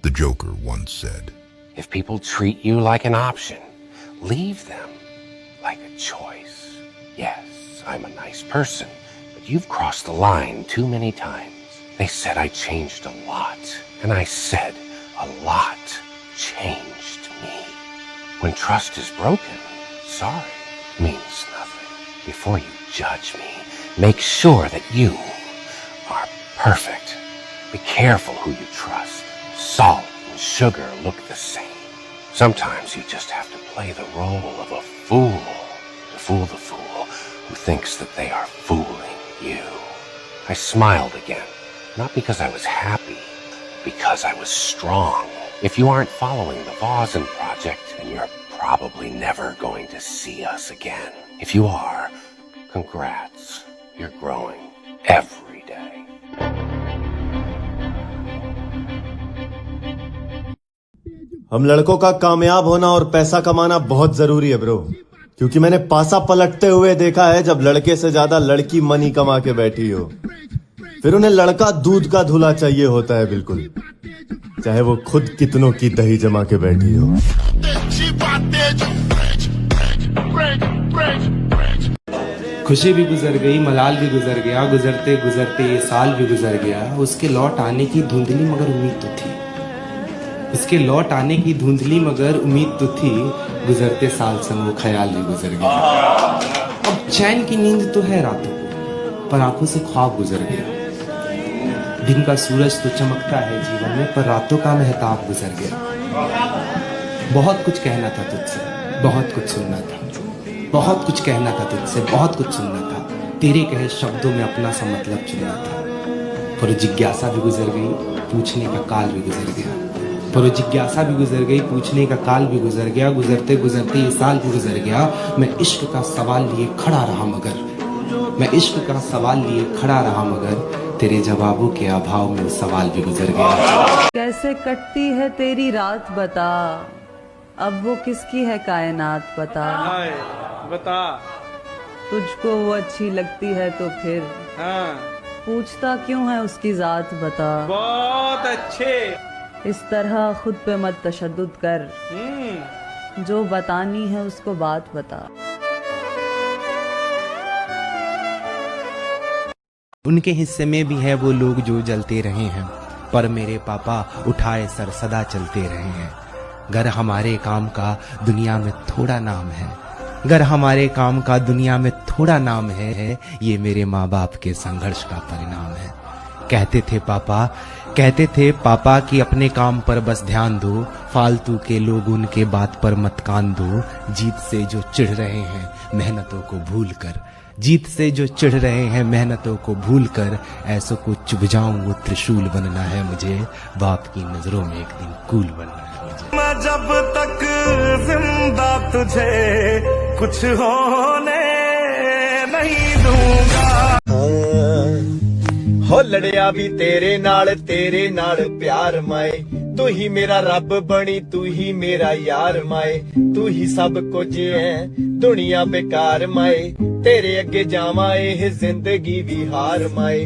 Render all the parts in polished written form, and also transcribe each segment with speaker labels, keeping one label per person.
Speaker 1: the Joker once said.
Speaker 2: If people treat you like an option, leave them like a choice. Yes, I'm a nice person, but you've crossed the line too many times. They said I changed a lot, and I said a lot changed me. When trust is broken, sorry means nothing. Before you judge me, make sure that you are perfect. Be careful who you trust. Salt and sugar look the same. Sometimes you just have to play the role of a fool to fool the fool who thinks that they are fooling you. I smiled again, not because I was happy, because I was strong. If you aren't following the Vozen Project, then you're probably never going to see us again. If you are, congrats. You're growing every day.
Speaker 3: हम लड़कों का कामयाब होना और पैसा कमाना बहुत जरूरी है ब्रो, क्योंकि मैंने पासा पलटते हुए देखा है जब लड़के से ज्यादा लड़की मनी कमा के बैठी हो, फिर उन्हें लड़का दूध का धुला चाहिए होता है बिल्कुल, चाहे वो खुद कितनों की दही जमा के बैठी हो।
Speaker 4: खुशी भी गुजर गई, मलाल भी गुजर गया, गुजरते गुजरते ये साल भी गुजर गया। उसके लौट आने की धुंधली मगर उम्मीद तो थी, उसके लौट आने की धुंधली मगर उम्मीद तो थी, गुजरते साल संग वो ख्याल भी गुजर गया। अब चैन की नींद तो है रातों को, पर आंखों से ख्वाब गुजर गया। दिन का सूरज तो चमकता है जीवन में, पर रातों का महताब गुजर गया। बहुत कुछ कहना था तुझसे, बहुत कुछ सुनना था, बहुत कुछ कहना था तुझसे, बहुत कुछ सुनना था, तेरे कहे शब्दों में अपना सा मतलब चुनना था। पर जिज्ञासा भी गुजर गई, पूछने का काल भी गुजर गया। पर जिज्ञासा भी गुजर गई, पूछने का काल भी गुजर गया। गुजरते गुजरते ये साल भी गुजर गया। मैं इश्क का सवाल लिए खड़ा रहा मगर, मैं इश्क का सवाल लिए खड़ा रहा मगर, तेरे जवाबों के अभाव में सवाल भी गुजर गया।
Speaker 5: कैसे कटती है तेरी रात बता, अब वो किसकी है कायनात बता।
Speaker 6: बता
Speaker 5: तुझको वो अच्छी लगती है तो फिर पूछता क्यों है उसकी जात बता।
Speaker 6: बहुत अच्छे।
Speaker 5: इस तरह खुद पे मत तशद्दुद कर, जो बतानी है उसको बात बता।
Speaker 4: उनके हिस्से में भी है वो लोग जो जलते रहे हैं, पर मेरे पापा उठाए सर सदा चलते रहे हैं। घर हमारे काम का दुनिया में थोड़ा नाम है, घर हमारे काम का दुनिया में थोड़ा नाम है, ये मेरे माँ बाप के संघर्ष का परिणाम है। कहते थे पापा कि अपने काम पर बस ध्यान दो, फालतू के लोग उनके बात पर मत कान दो। जीत से जो चिढ़ रहे हैं मेहनतों को भूल कर, जीत से जो चिढ़ रहे हैं मेहनतों को भूल कर, ऐसों को चुभ जाऊं वो त्रिशूल बनना है मुझे, बाप की नजरों में एक दिन कूल बनना है मुझे।
Speaker 7: मैं जब तक जिंदा तुझे कुछ होने नहीं दूंगा। हो लड़िया भी तेरे नाल प्यार माए, तू ही मेरा रब बनी, तू ही मेरा यार माए, तू ही सब कुछ है दुनिया बेकार माए, तेरे अगे जावा ये जिंदगी भी हार माए।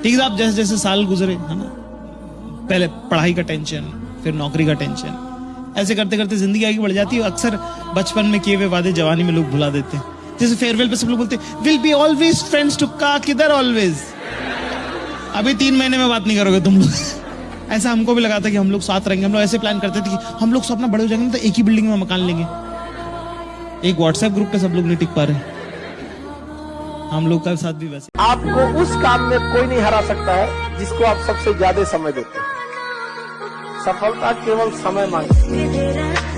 Speaker 8: ठीक है, आप जैसे जैसे साल गुजरे है ना, पहले पढ़ाई का टेंशन, फिर नौकरी का टेंशन, ऐसे करते करते जिंदगी आगे बढ़ जाती है। अक्सर बचपन में किए हुए वादे जवानी में लोग भुला देते हैं। जैसे फेयरवेल पे सब लोग बोलते हैं विल बी ऑलवेज फ्रेंड्स, टुक्का किधर ऑलवेज, अभी 3 महीने में बात नहीं करोगे तुम लोग। ऐसा हमको भी लगा था कि हम लोग साथ रहेंगे। हम लोग ऐसे प्लान करते थे कि हम लोग सब अपना बड़े हो जाएंगे तो एक ही बिल्डिंग में मकान लेंगे। एक व्हाट्सएप ग्रुप पे सब लोग नहीं टिक पा रहे, हम लोग का साथ भी वैसे।
Speaker 9: आपको उस काम में कोई नहीं हरा सकता है जिसको आप सबसे ज्यादा समय देते हैं। सफलता केवल समय मांगती।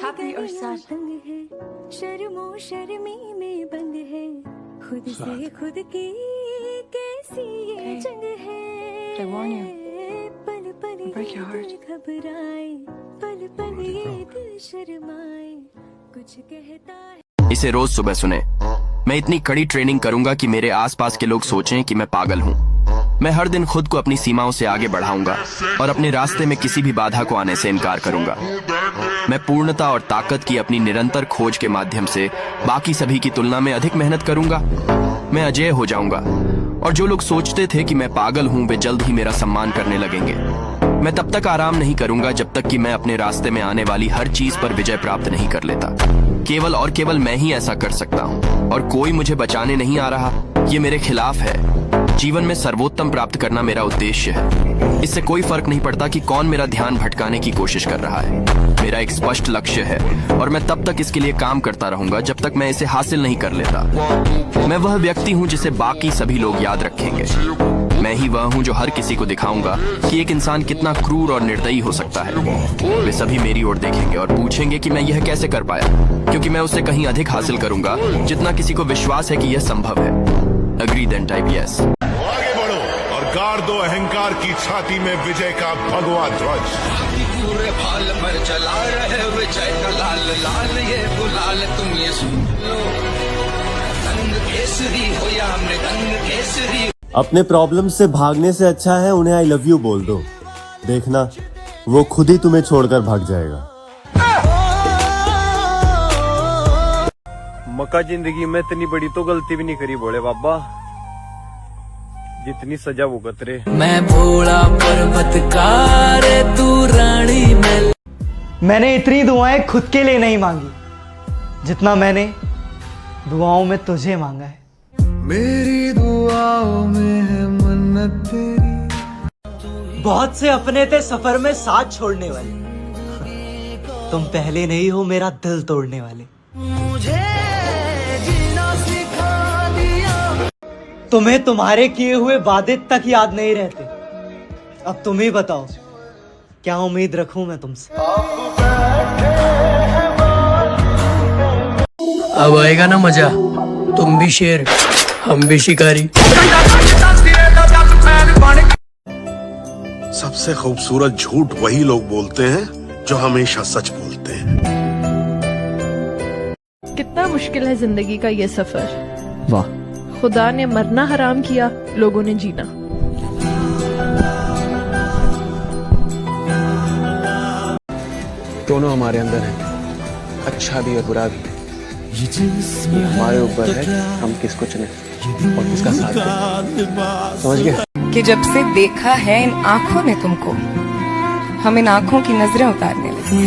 Speaker 10: Happy or sad? शर्मो शर्मी में बंद है, खुद से खुद की कैसी ये जंग है।
Speaker 11: I warn you.
Speaker 10: पल पल
Speaker 11: break your heart.
Speaker 10: घबराए, पल पल ये दिल शर्माए, कुछ कहता है।
Speaker 12: इसे रोज सुबह सुने। मैं इतनी कड़ी ट्रेनिंग करूंगा कि मेरे आसपास के लोग सोचें कि मैं पागल हूँ। मैं हर दिन खुद को अपनी सीमाओं से आगे बढ़ाऊंगा और अपने रास्ते में किसी भी बाधा को आने से इनकार करूंगा। मैं पूर्णता और ताकत की अपनी निरंतर खोज के माध्यम से बाकी सभी की तुलना में अधिक मेहनत करूंगा। मैं अजेय हो जाऊंगा और जो लोग सोचते थे कि मैं पागल हूं वे जल्द ही मेरा सम्मान करने लगेंगे। मैं तब तक आराम नहीं करूंगा जब तक कि मैं अपने रास्ते में आने वाली हर चीज पर विजय प्राप्त नहीं कर लेता। केवल और केवल मैं ही ऐसा कर सकता हूं और कोई मुझे बचाने नहीं आ रहा। ये मेरे खिलाफ है। जीवन में सर्वोत्तम प्राप्त करना मेरा उद्देश्य है। इससे कोई फर्क नहीं पड़ता कि कौन मेरा ध्यान भटकाने की कोशिश कर रहा है। मेरा एक स्पष्ट लक्ष्य है और मैं तब तक इसके लिए काम करता रहूंगा जब तक मैं इसे हासिल नहीं कर लेता। मैं वह व्यक्ति हूं जिसे बाकी सभी लोग याद रखेंगे। मैं ही वह हूं जो हर किसी को दिखाऊंगा कि एक इंसान कितना क्रूर और निर्दयी हो सकता है। वे सभी मेरी ओर देखेंगे और पूछेंगे कि मैं यह कैसे कर पाया, क्योंकि मैं उससे कहीं अधिक हासिल करूंगा जितना किसी को विश्वास है कि यह संभव है। Agree then type yes.
Speaker 1: आगे बढ़ो और गाड़ दो अहंकार की छाती में विजय का भगवा ध्वज।
Speaker 13: पूरे फाल पर चला रहे विजय का लाल लाल ये गुलाल तुम ये सुन लो। रंग केसरी हो या मृदंग केसरी।
Speaker 3: अपने प्रॉब्लम से भागने से अच्छा है उन्हें आई लव यू बोल दो। देखना वो खुद ही तुम्हें छोड़कर भाग जाएगा।
Speaker 14: मका जिंदगी में इतनी बड़ी तो गलती भी नहीं करी भोले बाबा, जितनी सजा भुगत रहे।
Speaker 15: मैं भोला पर्वतकार तू रानी में।
Speaker 16: मैंने इतनी दुआएं खुद के लिए नहीं मांगी जितना मैंने दुआओं में तुझे मांगा है।
Speaker 13: मेरी दुआओं में है मन्नत तेरी।
Speaker 16: बहुत से अपने थे सफर में साथ छोड़ने वाले, तुम पहले नहीं हो मेरा दिल तोड़ने वाले।
Speaker 13: मुझे जीना सिखा दिया।
Speaker 16: तुम्हें तुम्हारे किए हुए वादे तक याद नहीं रहते। अब तुम ही बताओ क्या उम्मीद रखूं मैं तुमसे।
Speaker 15: अब आएगा ना मजा, तुम भी शेर हम भी शिकारी।
Speaker 1: सबसे खूबसूरत झूठ वही लोग बोलते हैं जो हमेशा सच बोलते हैं।
Speaker 11: कितना मुश्किल है जिंदगी का ये सफर।
Speaker 12: वाह।
Speaker 11: खुदा ने मरना हराम किया, लोगों ने जीना।
Speaker 17: दोनों हमारे अंदर है, अच्छा भी और बुरा भी। हमारे ऊपर है हम किसको चुने और किसका साथ दें। समझ गए
Speaker 18: कि जब से देखा है इन आँखों ने तुमको, हम इन आँखों की नजरें उतारने लगे।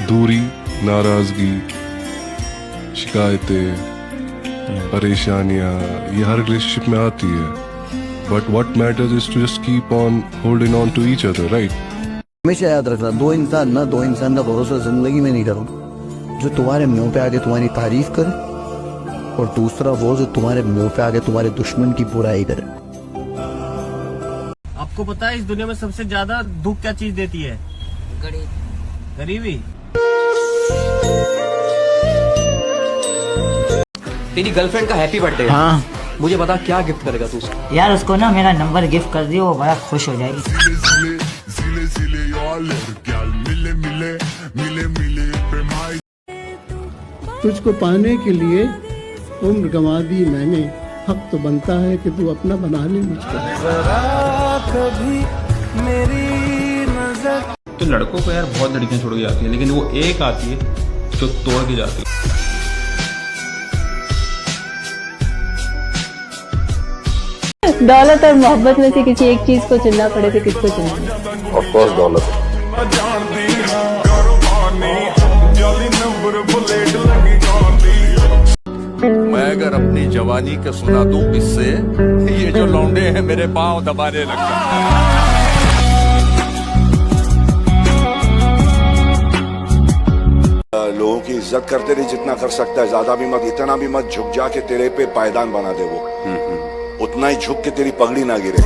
Speaker 19: दूरी, नाराजगी, शिकायतें, परेशानियां ये हर रिलेशनशिप में आती है, but what matters is to just keep on holding on to each other, right?
Speaker 20: हमेशा याद रखना, दो इंसान का भरोसा जिंदगी में नहीं करो। जो तुम्हारे मुंह पे आके तुम्हारी तारीफ करे और दूसरा वो जो तुम्हारे मुंह पे आके तुम्हारे दुश्मन की बुराई करे।
Speaker 21: आपको पता है इस दुनिया में सबसे ज्यादा दुख क्या चीज देती है? गरीबी।
Speaker 22: तेरी गर्लफ्रेंड का हैप्पी बर्थडे।
Speaker 16: हाँ।
Speaker 22: मुझे बता क्या गिफ्ट करेगा तू उसको?
Speaker 16: यार उसको ना मेरा नंबर गिफ्ट कर दियो, वो बड़ा खुश हो जाएगी।
Speaker 23: तुझको पाने के लिए उम्र गंवा दी मैंने, हक तो बनता है कि तू अपना बना ले मुझको।
Speaker 13: कभी मेरी नजर।
Speaker 24: तो लड़कों को यार बहुत लड़कियां छोड़ के जाती है, लेकिन वो एक आती है जो तोड़ के जाती है।
Speaker 25: दौलत और मोहब्बत में से किसी एक चीज को चुनना पड़े तो किसको चुनना?
Speaker 1: ऑफ कोर्स दौलत।
Speaker 26: मैं अगर अपनी जवानी के सुना दूं किससे, ये जो लौंडे हैं मेरे पांव दबाने लग जाते हैं।
Speaker 1: लोगों की इज्जत करते रहे जितना कर सकता है, ज्यादा भी मत, इतना भी मत झुक जा के तेरे पे पायदान बना दे वो। उतना ही झुक के तेरी पगड़ी ना गिरे।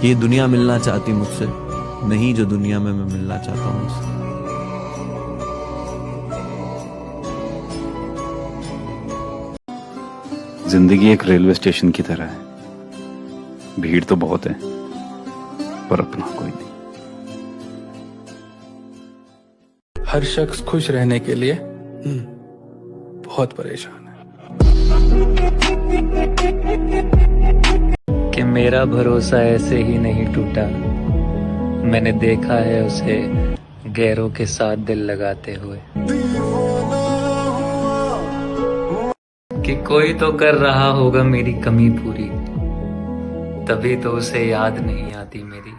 Speaker 27: ये दुनिया मिलना चाहती मुझसे नहीं जो दुनिया में मैं मिलना चाहता हूँ उससे।
Speaker 28: जिंदगी एक रेलवे स्टेशन की तरह है, भीड़ तो बहुत है पर अपना कोई नहीं।
Speaker 29: हर शख्स खुश रहने के लिए बहुत परेशान है।
Speaker 30: कि
Speaker 2: मेरा भरोसा ऐसे ही नहीं टूटा। मैंने देखा है उसे गैरों के साथ दिल लगाते हुए। कि कोई तो कर रहा होगा मेरी कमी पूरी, तभी तो उसे याद नहीं आती मेरी।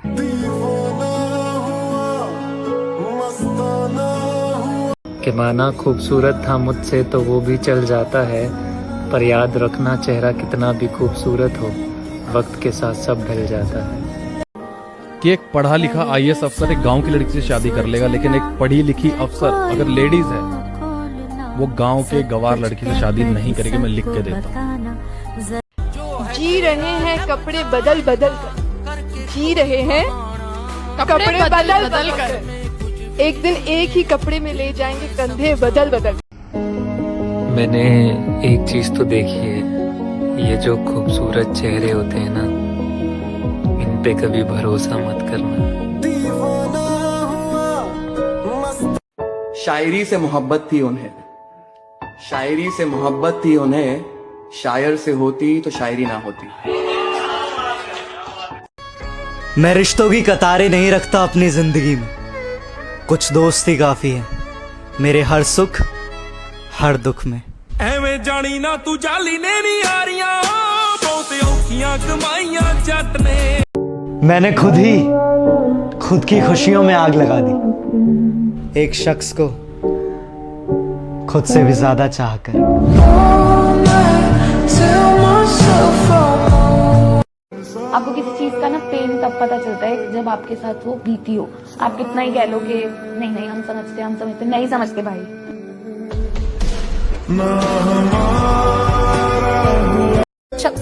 Speaker 2: कि माना खूबसूरत था मुझसे तो वो भी चल जाता है, पर याद रखना चेहरा कितना भी खूबसूरत हो, वक्त के साथ सब ढल जाता है।
Speaker 24: कि एक पढ़ा लिखा IAS अफसर एक गांव की लड़की से शादी कर लेगा, लेकिन एक पढ़ी लिखी अफसर अगर लेडीज है वो गांव के गवार लड़की से शादी नहीं करेगी। मैं लिख के देता हूँ।
Speaker 11: जी रहे हैं कपड़े बदल बदल कर, जी रहे हैं कपड़े बदल बदल कर, एक दिन एक ही कपड़े में ले जाएंगे कंधे बदल बदल।
Speaker 2: मैंने एक चीज तो देखी है, ये जो खूबसूरत चेहरे होते हैं ना, इन पे कभी भरोसा मत करना।
Speaker 27: शायरी से मोहब्बत थी उन्हें, शायरी से मोहब्बत थी उन्हें, शायर से होती तो शायरी ना होती।
Speaker 16: मैं रिश्तों की कतारें नहीं रखता अपनी जिंदगी में, कुछ दोस्त ही काफी है मेरे हर सुख हर दुख में।
Speaker 13: ਐਵੇਂ ਜਾਣੀ ਨਾ ਤੂੰ ਜਾਲੀ ਨੇ ਨਹੀਂ ਆ ਰੀਆਂ ਬਹੁਤ ਔਖੀਆਂ ਕਮਾਈਆਂ ਜੱਟ ਨੇ।
Speaker 16: मैंने खुद की खुशियों में आग लगा दी, एक शख्स को खुद से भी ज्यादा चाहकर।
Speaker 25: आपको किसी चीज का ना पेन तब पता चलता है जब आपके साथ वो बीती हो। आप कितना ही कह लो कि नहीं हम समझते नहीं समझते भाई।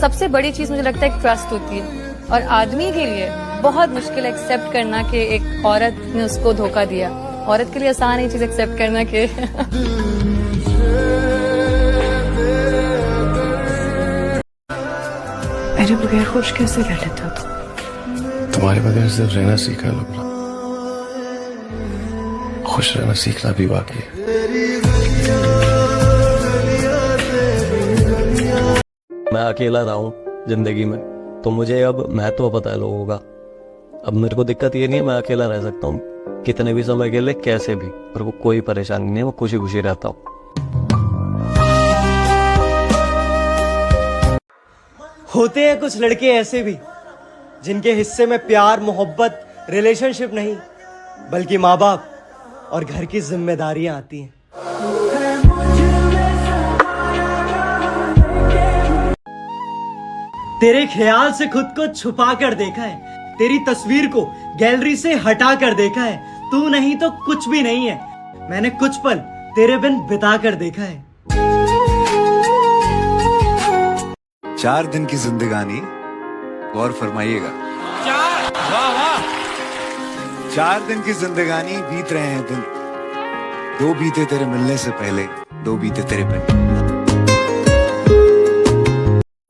Speaker 18: सबसे बड़ी चीज मुझे लगता है ट्रस्ट होती है, और आदमी के लिए बहुत मुश्किल एक्सेप्ट करना कि एक औरत ने उसको धोखा दिया। औरत के लिए आसान है चीज एक्सेप्ट करना कि
Speaker 11: मेरे बगैर खुश कैसे रह लेता तू?
Speaker 27: तुम्हारे बगैर सिर्फ रहना सीखा लोग, खुश रहना सीखना भी बाकी है।
Speaker 3: मैं अकेला रहा हूँ जिंदगी में, तो मुझे अब महत्व पता है लोगों का। अब मेरे को दिक्कत ये नहीं है, मैं अकेला रह सकता हूँ कितने भी समय के लिए, कैसे भी, और वो कोई परेशानी नहीं है, वो खुशी खुशी रहता हूँ।
Speaker 16: होते हैं कुछ लड़के ऐसे भी जिनके हिस्से में प्यार मोहब्बत रिलेशनशिप नहीं बल्कि माँ बाप और घर की जिम्मेदारियां आती हैं। तेरे ख्याल से खुद को छुपा कर देखा है, तेरी तस्वीर को गैलरी से हटा कर देखा है। तू नहीं तो कुछ भी नहीं है, मैंने कुछ पल तेरे बिन बिता कर देखा है।
Speaker 4: 4 दिन की जिंदगानी, गौर फरमाइएगा। 4 दिन की जिंदगानी बीत रहे हैं दिन, 2 बीते तेरे मिलने से पहले, 2 बीते तेरे बिन।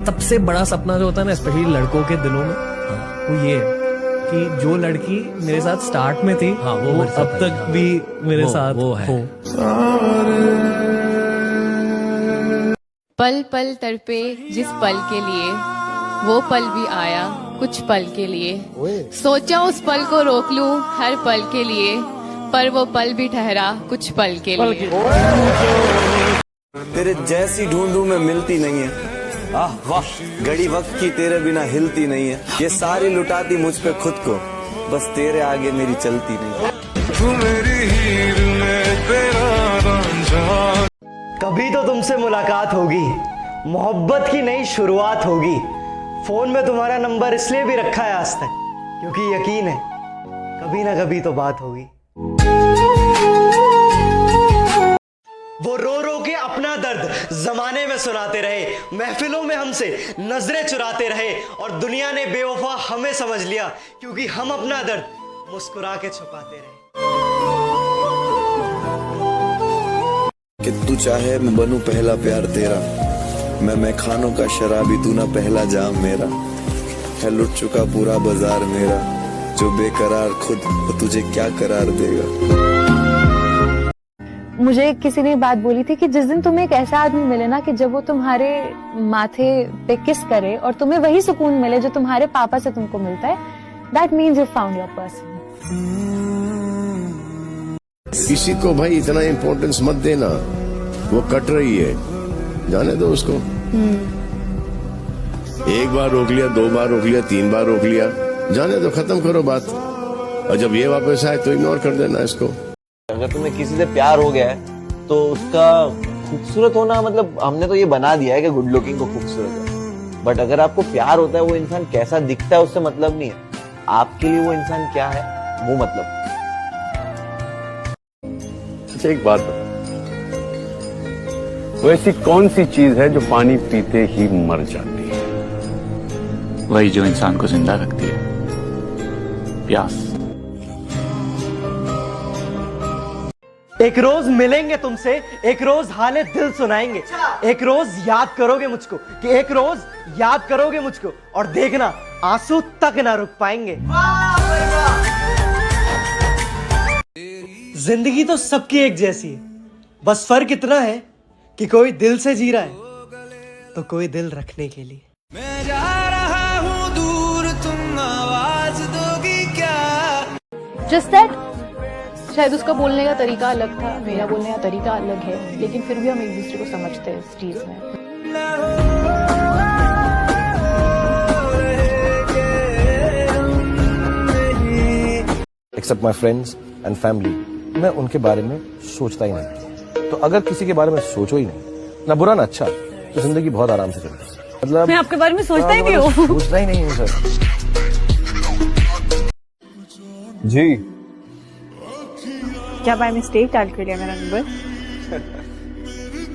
Speaker 5: सबसे बड़ा सपना जो होता है ना स्पेशली लड़कों के दिलों में, वो ये है कि जो लड़की मेरे साथ स्टार्ट में थी वो अब तक भी मेरे साथ हो।
Speaker 18: पल पल तड़पे जिस पल के लिए, वो पल भी आया कुछ पल के लिए। सोचा उस पल को रोक लूं हर पल के लिए, पर वो पल भी ठहरा कुछ पल के लिए।
Speaker 3: तेरे जैसी ढूंढूं में मिलती नहीं है, आह वाह घड़ी वक्त की तेरे बिना हिलती नहीं है। ये सारी लुटाती मुझ पे खुद को, बस तेरे आगे मेरी चलती नहीं। तू मेरी हीर में तेरा रांझा।
Speaker 16: कभी तो तुमसे मुलाकात होगी, मोहब्बत की नई शुरुआत होगी। फोन में तुम्हारा नंबर इसलिए भी रखा है आज तक क्योंकि यकीन है कभी ना कभी तो बात होगी। वो रो रो के अपना दर्द जमाने में सुनाते रहे, महफिलों में हमसे नजरें चुराते रहे, और दुनिया ने बेवफा हमें समझ लिया क्योंकि हम अपना दर्द मुस्कुरा के छुपाते रहे।
Speaker 3: कि तू चाहे मैं बनूं पहला प्यार तेरा, मैं खानों का शराबी, तू ना पहला जाम मेरा। है लुट चुका पूरा बाजार मेरा, जो बेकरार खुद वो तुझे क्या करार देगा।
Speaker 25: मुझे किसी ने बात बोली थी कि जिस दिन तुम्हें एक ऐसा आदमी मिले ना कि जब वो तुम्हारे माथे पे किस करे और तुम्हें वही सुकून मिले जो तुम्हारे पापा से तुमको मिलता है, that means you found your person.
Speaker 6: किसी को भाई इतना इम्पोर्टेंस मत देना, वो कट रही है, जाने दो उसको। एक बार रोक लिया, 2 बार रोक लिया, 3 बार रोक लिया, जाने दो, खत्म करो बात। और जब ये वापस आए तो इग्नोर कर देना इसको।
Speaker 3: अगर तुम्हें किसी से प्यार हो गया है तो उसका खूबसूरत होना, मतलब हमने तो ये बना दिया है कि गुड लुकिंग को खूबसूरत है, बट अगर आपको प्यार होता है वो इंसान कैसा दिखता है उससे मतलब नहीं है, आपके लिए वो इंसान क्या है वो मतलब।
Speaker 28: अच्छा एक बात बता, वो ऐसी कौन सी चीज है जो पानी पीते ही मर जाती है? वही जो इंसान को जिंदा रखती है, प्यास।
Speaker 16: एक रोज मिलेंगे तुमसे, एक रोज हाले दिल सुनाएंगे, एक रोज याद करोगे मुझको, कि एक रोज याद करोगे मुझको, और देखना आंसू तक ना रुक पाएंगे। जिंदगी तो सबकी एक जैसी है, बस फर्क इतना है कि कोई दिल से जी रहा है तो कोई दिल रखने के लिए।
Speaker 13: मैं जा रहा हूँ दूर, तुम आवाज दोगी क्या?
Speaker 25: जस्ट दैट शायद उसका बोलने का तरीका अलग था, मेरा बोलने का तरीका अलग है, लेकिन फिर भी हम एक दूसरे को समझते हैं इस चीज में।
Speaker 7: Except my friends and family, मैं उनके बारे में सोचता ही नहीं। तो अगर किसी के बारे में सोचो ही नहीं, ना बुरा ना अच्छा, तो जिंदगी बहुत आराम से चलती है। मतलब
Speaker 25: मैं आपके बारे में सोचता ही नहीं हूँ।
Speaker 7: सोचता ही नहीं हूँ सर जी।
Speaker 25: क्या बाय मिस्टेक डाल कर लिया मेरा नंबर?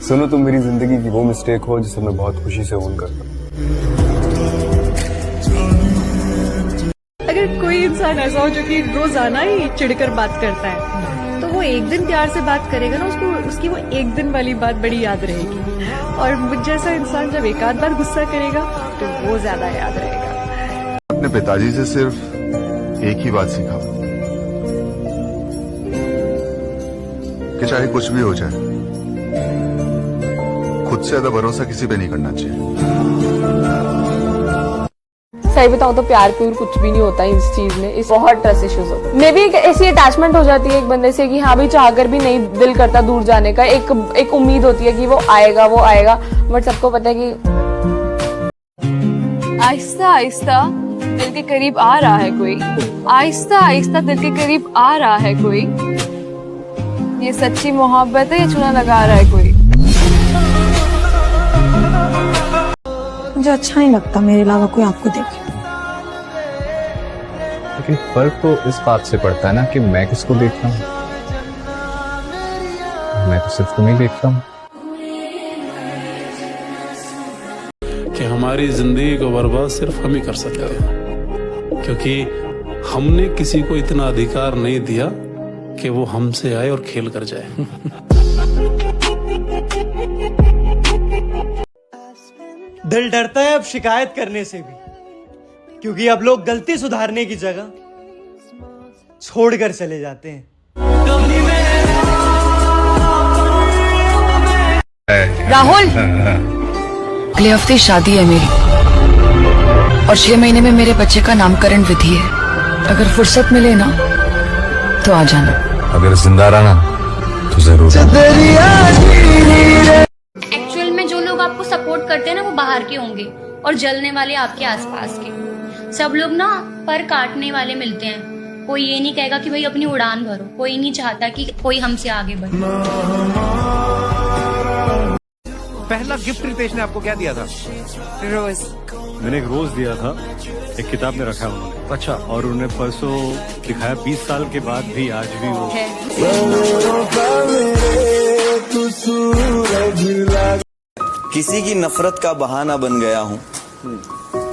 Speaker 7: सुनो, तुम मेरी जिंदगी की वो मिस्टेक हो जिसे मैं बहुत खुशी से ओन करता हूँ।
Speaker 25: अगर कोई इंसान ऐसा हो जो कि रोजाना ही चिढ़कर बात करता है, तो वो एक दिन प्यार से बात करेगा ना, उसको उसकी वो एक दिन वाली बात बड़ी याद रहेगी। और मुझ जैसा इंसान जब एक आध बार गुस्सा करेगा तो वो ज्यादा याद रहेगा।
Speaker 8: अपने पिताजी से सिर्फ एक ही बात सीखा कि चाहे कुछ भी हो जाए, खुद से ज्यादा भरोसा किसी पे नहीं करना चाहिए।
Speaker 25: सही बताऊं तो प्यार प्यूर कुछ भी नहीं होता है इस चीज में, इस बहुत ट्रस्ट इश्यूज होते हैं। मे भी एक ऐसी अटैचमेंट हो जाती है एक बंदे से कि हाँ भाई चाहकर भी नहीं दिल करता दूर जाने का, एक उम्मीद होती है कि वो आएगा, बट सबको पता है कि आहिस्ता आहिस्ता दिल के करीब आ रहा है कोई, आहिस्ता आहिस्ता दिल के करीब आ रहा है कोई, ये सच्ची मोहब्बत है, ये चुना लगा रहा है कोई। मुझे अच्छा नहीं लगता मेरे अलावा कोई आपको देखे।
Speaker 28: लेकिन फर्क तो इस बात से पड़ता है ना कि मैं किसको देखता हूँ। मैं तो सिर्फ तुम्हें देखता हूँ।
Speaker 9: कि हमारी जिंदगी को बर्बाद सिर्फ हम ही कर सकते हैं, क्योंकि हमने किसी को इतना अधिकार नहीं दिया कि वो हमसे आए और खेल कर जाए।
Speaker 16: दिल डरता है अब शिकायत करने से भी, क्योंकि अब लोग गलती सुधारने की जगह छोड़कर चले जाते हैं।
Speaker 10: राहुल, अगले हफ्ते शादी है मेरी, और 6 महीने में मेरे बच्चे का नामकरण विधि है। अगर फुर्सत मिले ना तो आ जाना।
Speaker 8: अगर जिंदा रहना तो जरूर।
Speaker 12: एक्चुअल में जो लोग आपको सपोर्ट करते हैं ना, वो बाहर के होंगे, और जलने वाले आपके आसपास के। सब लोग ना पर काटने वाले मिलते हैं। कोई ये नहीं कहेगा कि भाई अपनी उड़ान भरो, कोई नहीं चाहता कि कोई हमसे आगे बढ़े।
Speaker 4: पहला गिफ्ट रितेश ने आपको क्या दिया था?
Speaker 25: रोज।
Speaker 14: मैंने एक रोज दिया था, एक किताब में रखा उन्होंने। अच्छा। और उन्होंने परसों दिखाया, 20 साल के बाद भी आज भी वो
Speaker 3: किसी की नफरत का बहाना बन गया हूँ,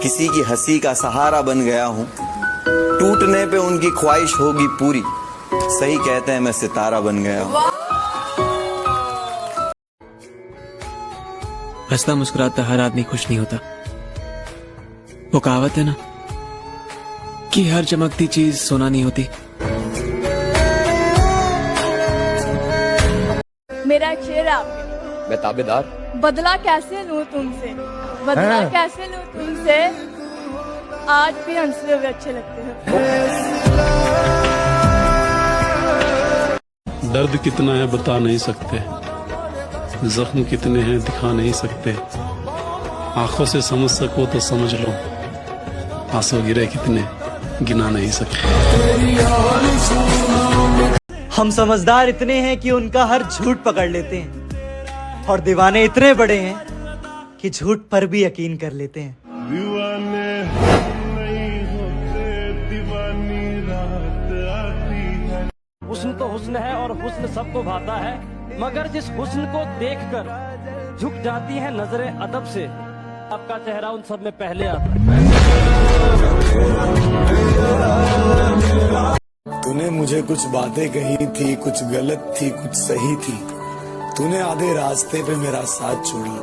Speaker 3: किसी की हंसी का सहारा बन गया हूँ, टूटने पे उनकी ख्वाहिश होगी पूरी, सही कहते हैं मैं सितारा बन गया हूँ।
Speaker 27: हंसता मुस्कुराता हर आदमी खुश नहीं होता। वो कहावत है ना कि हर चमकती चीज सोना नहीं होती।
Speaker 11: मेरा एक शेर है आपके लिए।
Speaker 7: मैं ताबेदार।
Speaker 11: बदला कैसे लूं तुमसे, बदला
Speaker 7: हाँ।
Speaker 11: कैसे लूं तुमसे, आज भी हंसते हुए अच्छे लगते हो।
Speaker 9: दर्द कितना है बता नहीं सकते, जख्म कितने हैं दिखा नहीं सकते, आंखों से समझ सको तो समझ लो, आंसू गिरे कितने गिना नहीं सकते।
Speaker 16: हम समझदार इतने हैं कि उनका हर झूठ पकड़ लेते हैं, और दीवाने इतने बड़े हैं कि झूठ पर भी यकीन कर लेते हैं।
Speaker 1: हुस्न तो हुस्न है और हुस्न सबको भाता है, मगर जिस हुस्न को देखकर झुक जाती है नजरें अदब से, आपका चेहरा उन सब में पहले आता है।
Speaker 3: तूने मुझे कुछ बातें कही थी, कुछ गलत थी कुछ सही थी, तूने आधे रास्ते पे मेरा साथ छोड़ा,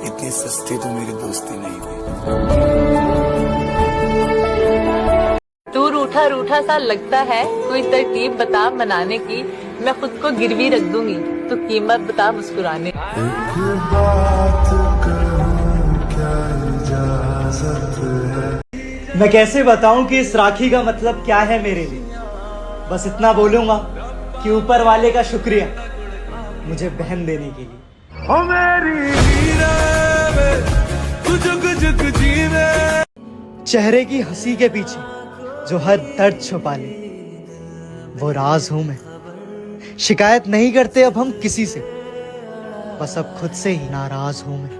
Speaker 3: इतनी सस्ती तो मेरी दोस्ती नहीं हुई।
Speaker 15: तू रूठा रूठा सा लगता है, कोई तरकीब बता मनाने की, मैं खुद को गिरवी रख दूंगी, तो कीमत बता मुस्कुराने की।
Speaker 16: मैं कैसे बताऊं कि इस राखी का मतलब क्या है मेरे लिए, बस इतना बोलूंगा कि ऊपर वाले का शुक्रिया मुझे बहन देने के लिए।
Speaker 13: ओ मेरी
Speaker 16: चेहरे की हंसी के पीछे जो हर दर्द छुपा ले, वो राज हूं मैं। शिकायत नहीं करते अब हम किसी से, बस अब खुद से ही नाराज हूं मैं।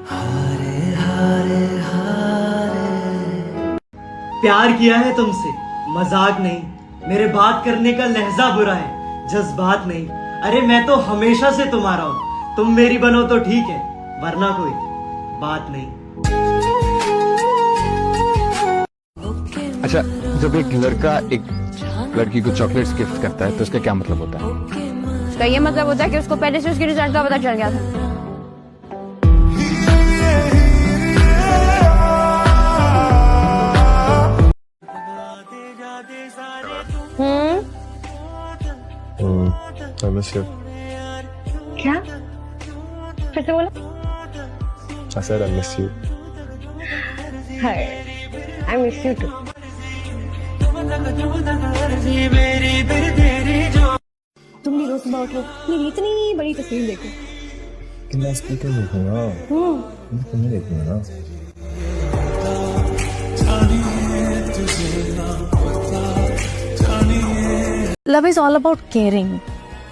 Speaker 16: प्यार किया है तुमसे मजाक नहीं, मेरे बात करने का लहजा बुरा है जज्बात नहीं। अरे मैं तो हमेशा से तुम्हारा हूँ, तुम मेरी बनो तो ठीक है, वरना कोई बात नहीं।
Speaker 17: अच्छा, जब एक लड़का एक लड़की को चॉकलेट्स गिफ्ट करता है तो उसका क्या मतलब होता है?
Speaker 19: उसका ये मतलब होता है कि उसको पहले से उसके रिजल्ट का पता चल गया था।
Speaker 17: I miss you.
Speaker 19: क्या? फिर से बोला?
Speaker 17: I said I miss you.
Speaker 19: Hi, I miss you too. तुम भी रोज सुबह उठो, मेरी इतनी बड़ी तस्वीर देखो।
Speaker 17: कि मैं स्पीकर देखूंगा, तुम्हें देखूंगा ना।
Speaker 19: Love is all about caring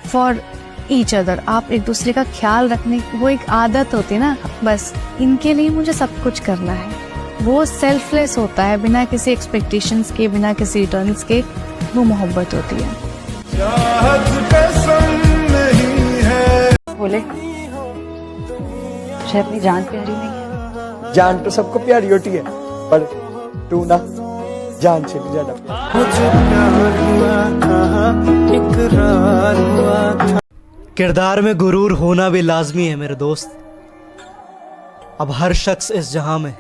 Speaker 19: for each other. आप एक दूसरे का ख्याल रखने, वो एक आदत होती है ना, बस इनके लिए मुझे सब कुछ करना है। वो सेल्फलेस होता है, बिना किसी एक्सपेक्टेशंस के, बिना किसी रिटर्न्स के, वो मोहब्बत होती है। बोले मुझे अपनी जान प्यारी नहीं है।
Speaker 16: जान तो सबको प्यारी होती है, पर तू ना जान से भी ज्यादा। किरदार में गुरूर होना भी लाजमी है मेरे दोस्त। अब हर शख्स इस जहां में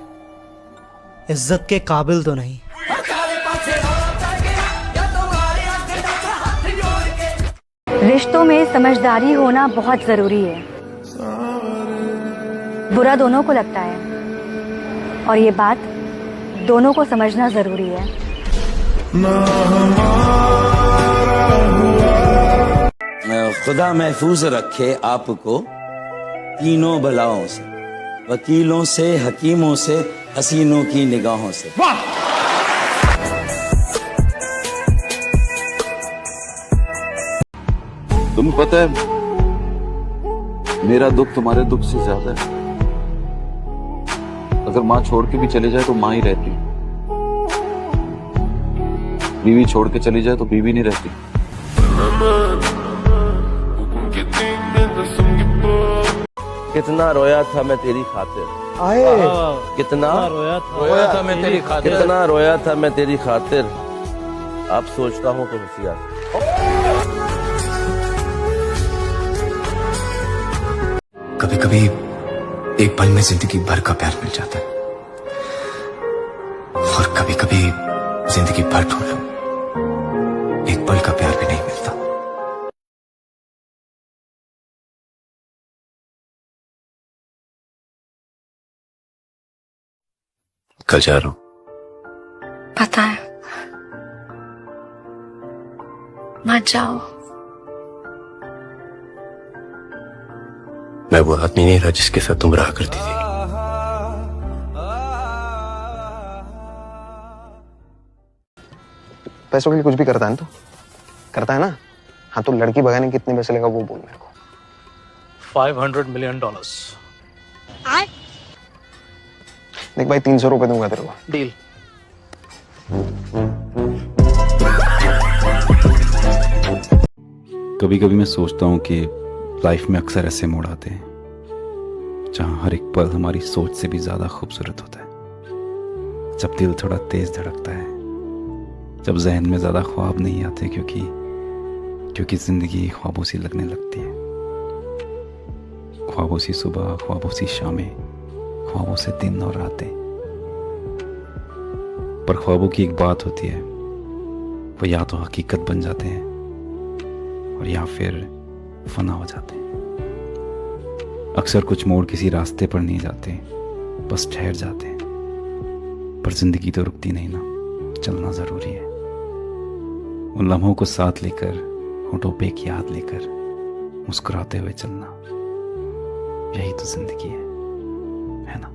Speaker 16: इज्जत के काबिल तो नहीं।
Speaker 19: रिश्तों में समझदारी होना बहुत जरूरी है। बुरा दोनों को लगता है, और ये बात दोनों को समझना जरूरी है।
Speaker 3: खुदा महफूज रखे आपको तीनों बलाओं से, वकीलों से, हकीमों से, हसीनों की निगाहों से।
Speaker 20: तुम्हें पता है मेरा दुख तुम्हारे दुख से ज्यादा है। अगर माँ छोड़ के भी चले जाए तो माँ ही रहती, बीवी छोड़ के चली जाए तो बीवी नहीं रहती।
Speaker 7: कितना रोया था मैं तेरी खातिर, कितना रोया था मैं तेरी खातिर, कितना रोया था मैं तेरी खातिर, अब सोचता हूँ तो हंसी आती।
Speaker 21: कभी कभी एक पल में जिंदगी भर का प्यार मिल जाता है, और कभी कभी जिंदगी भर ढूंढ लो, एक पल का प्यार भी नहीं मिलता।
Speaker 28: निकल जा रहा हूं।
Speaker 10: पता है, मत जाओ।
Speaker 28: मैं वो आदमी नहीं रहा जिसके साथ तुम रहा करती थी।
Speaker 17: पैसों के लिए कुछ भी करता है ना, तो करता है ना। हाँ, तो लड़की भगाने के कितने पैसे लेगा वो बोल मेरे को।
Speaker 2: $500 million।
Speaker 17: देख भाई, 300 रुपए दूंगा तेरे को।
Speaker 2: डील।
Speaker 5: कभी कभी मैं सोचता हूँ कि लाइफ में अक्सर ऐसे मोड़ आते हैं जहाँ हर एक पल हमारी सोच से भी ज्यादा खूबसूरत होता है। जब दिल थोड़ा तेज धड़कता है, जब जहन में ज्यादा ख्वाब नहीं आते, क्योंकि जिंदगी ख्वाबों सी लगने लगती है। ख्वाबों सी सुबह, ख्वाबों सी शामें, ख्वाबों से दिन और रातें। पर ख्वाबों की एक बात होती है, वो या तो हकीकत बन जाते हैं और या फिर फना हो जाते हैं। अक्सर कुछ मोड़ किसी रास्ते पर नहीं जाते, बस ठहर जाते हैं। पर जिंदगी तो रुकती नहीं ना, चलना जरूरी है। उन लम्हों को साथ लेकर, होठों पे एक याद लेकर, मुस्कुराते हुए चलना, यही तो जिंदगी है ना।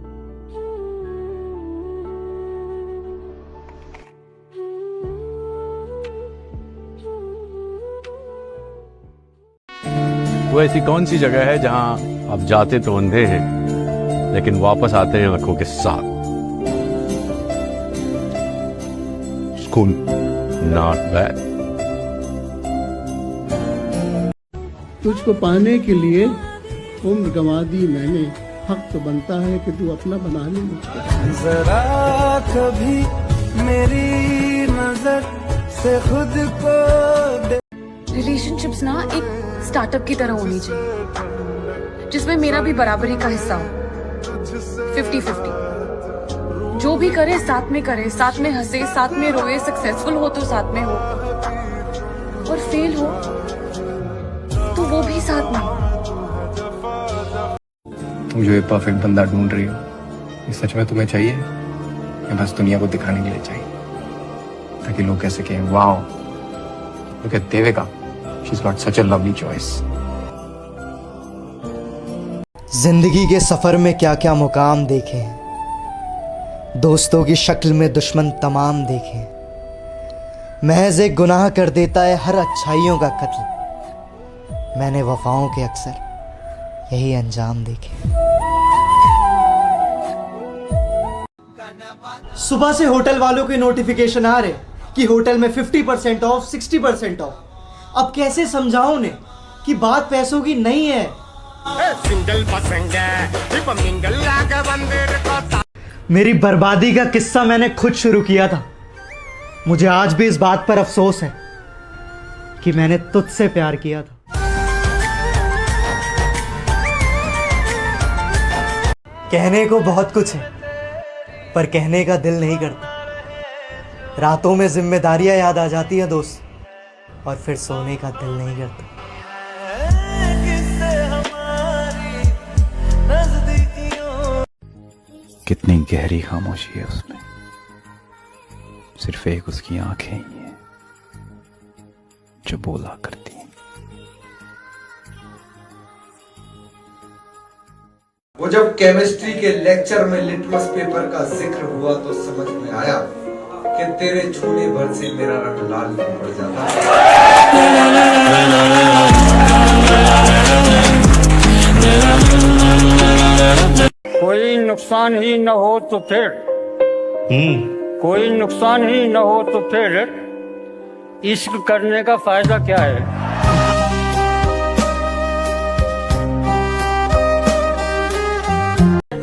Speaker 28: वो ऐसी कौन सी जगह है जहां आप जाते तो अंधे हैं लेकिन वापस आते हैं आंखों के साथ? स्कूल। Not bad.
Speaker 6: तुझको पाने के लिए उम्र गंवा दी मैंने, हक तो बनता है कि तू अपना बना ले मुझको।
Speaker 13: जरा कभी मेरी नजर से खुद को।
Speaker 10: रिलेशनशिप्स ना एक स्टार्टअप की तरह होनी चाहिए, जिसमें मेरा भी बराबरी का हिस्सा हो। 50-50। जो भी करे साथ में करे, साथ में हंसे, साथ में रोए, सक्सेसफुल हो तो साथ में हो, और फेल हो तो वो भी साथ में।
Speaker 17: तुम जो ये परफेक्ट बंदा ढूंढ रही हो, ये सच में तुम्हें चाहिए या बस दुनिया को दिखाने के लिए चाहिए, ताकि लोग कैसे कहें wow look at Devika, she is got such a lovely choice.
Speaker 16: जिंदगी के सफर में क्या क्या मुकाम देखे हैं, दोस्तों की शक्ल में दुश्मन तमाम देखे हैं। महज एक गुनाह कर देता है हर अच्छाइयों का कत्ल। मैंने वफाओं के अक्सर यही अंजाम देखे।
Speaker 18: सुबह से होटल वालों के नोटिफिकेशन आ रहे कि होटल में 50% ऑफ, 60% ऑफ। अब कैसे समझाऊं उन्हें कि बात पैसों की नहीं है। मेरी बर्बादी का किस्सा मैंने खुद शुरू किया था। मुझे आज भी इस बात पर अफसोस है कि मैंने तुझसे प्यार किया था। कहने को बहुत कुछ है, पर कहने का दिल नहीं करता। रातों में जिम्मेदारियां याद आ जाती हैं दोस्त, और फिर सोने का दिल नहीं करता।
Speaker 5: कितनी गहरी खामोशी है उसमें, सिर्फ एक उसकी आंखें ही हैं जो बोला करती हैं।
Speaker 22: वो जब केमिस्ट्री के लेक्चर में लिटमस पेपर का जिक्र हुआ तो समझ में आया कि तेरे छूने भर से मेरा रंग लाल पड़ जाता
Speaker 23: है। कोई नुकसान ही न हो तो फिर कोई नुकसान ही न हो तो फिर इश्क करने का फायदा क्या है।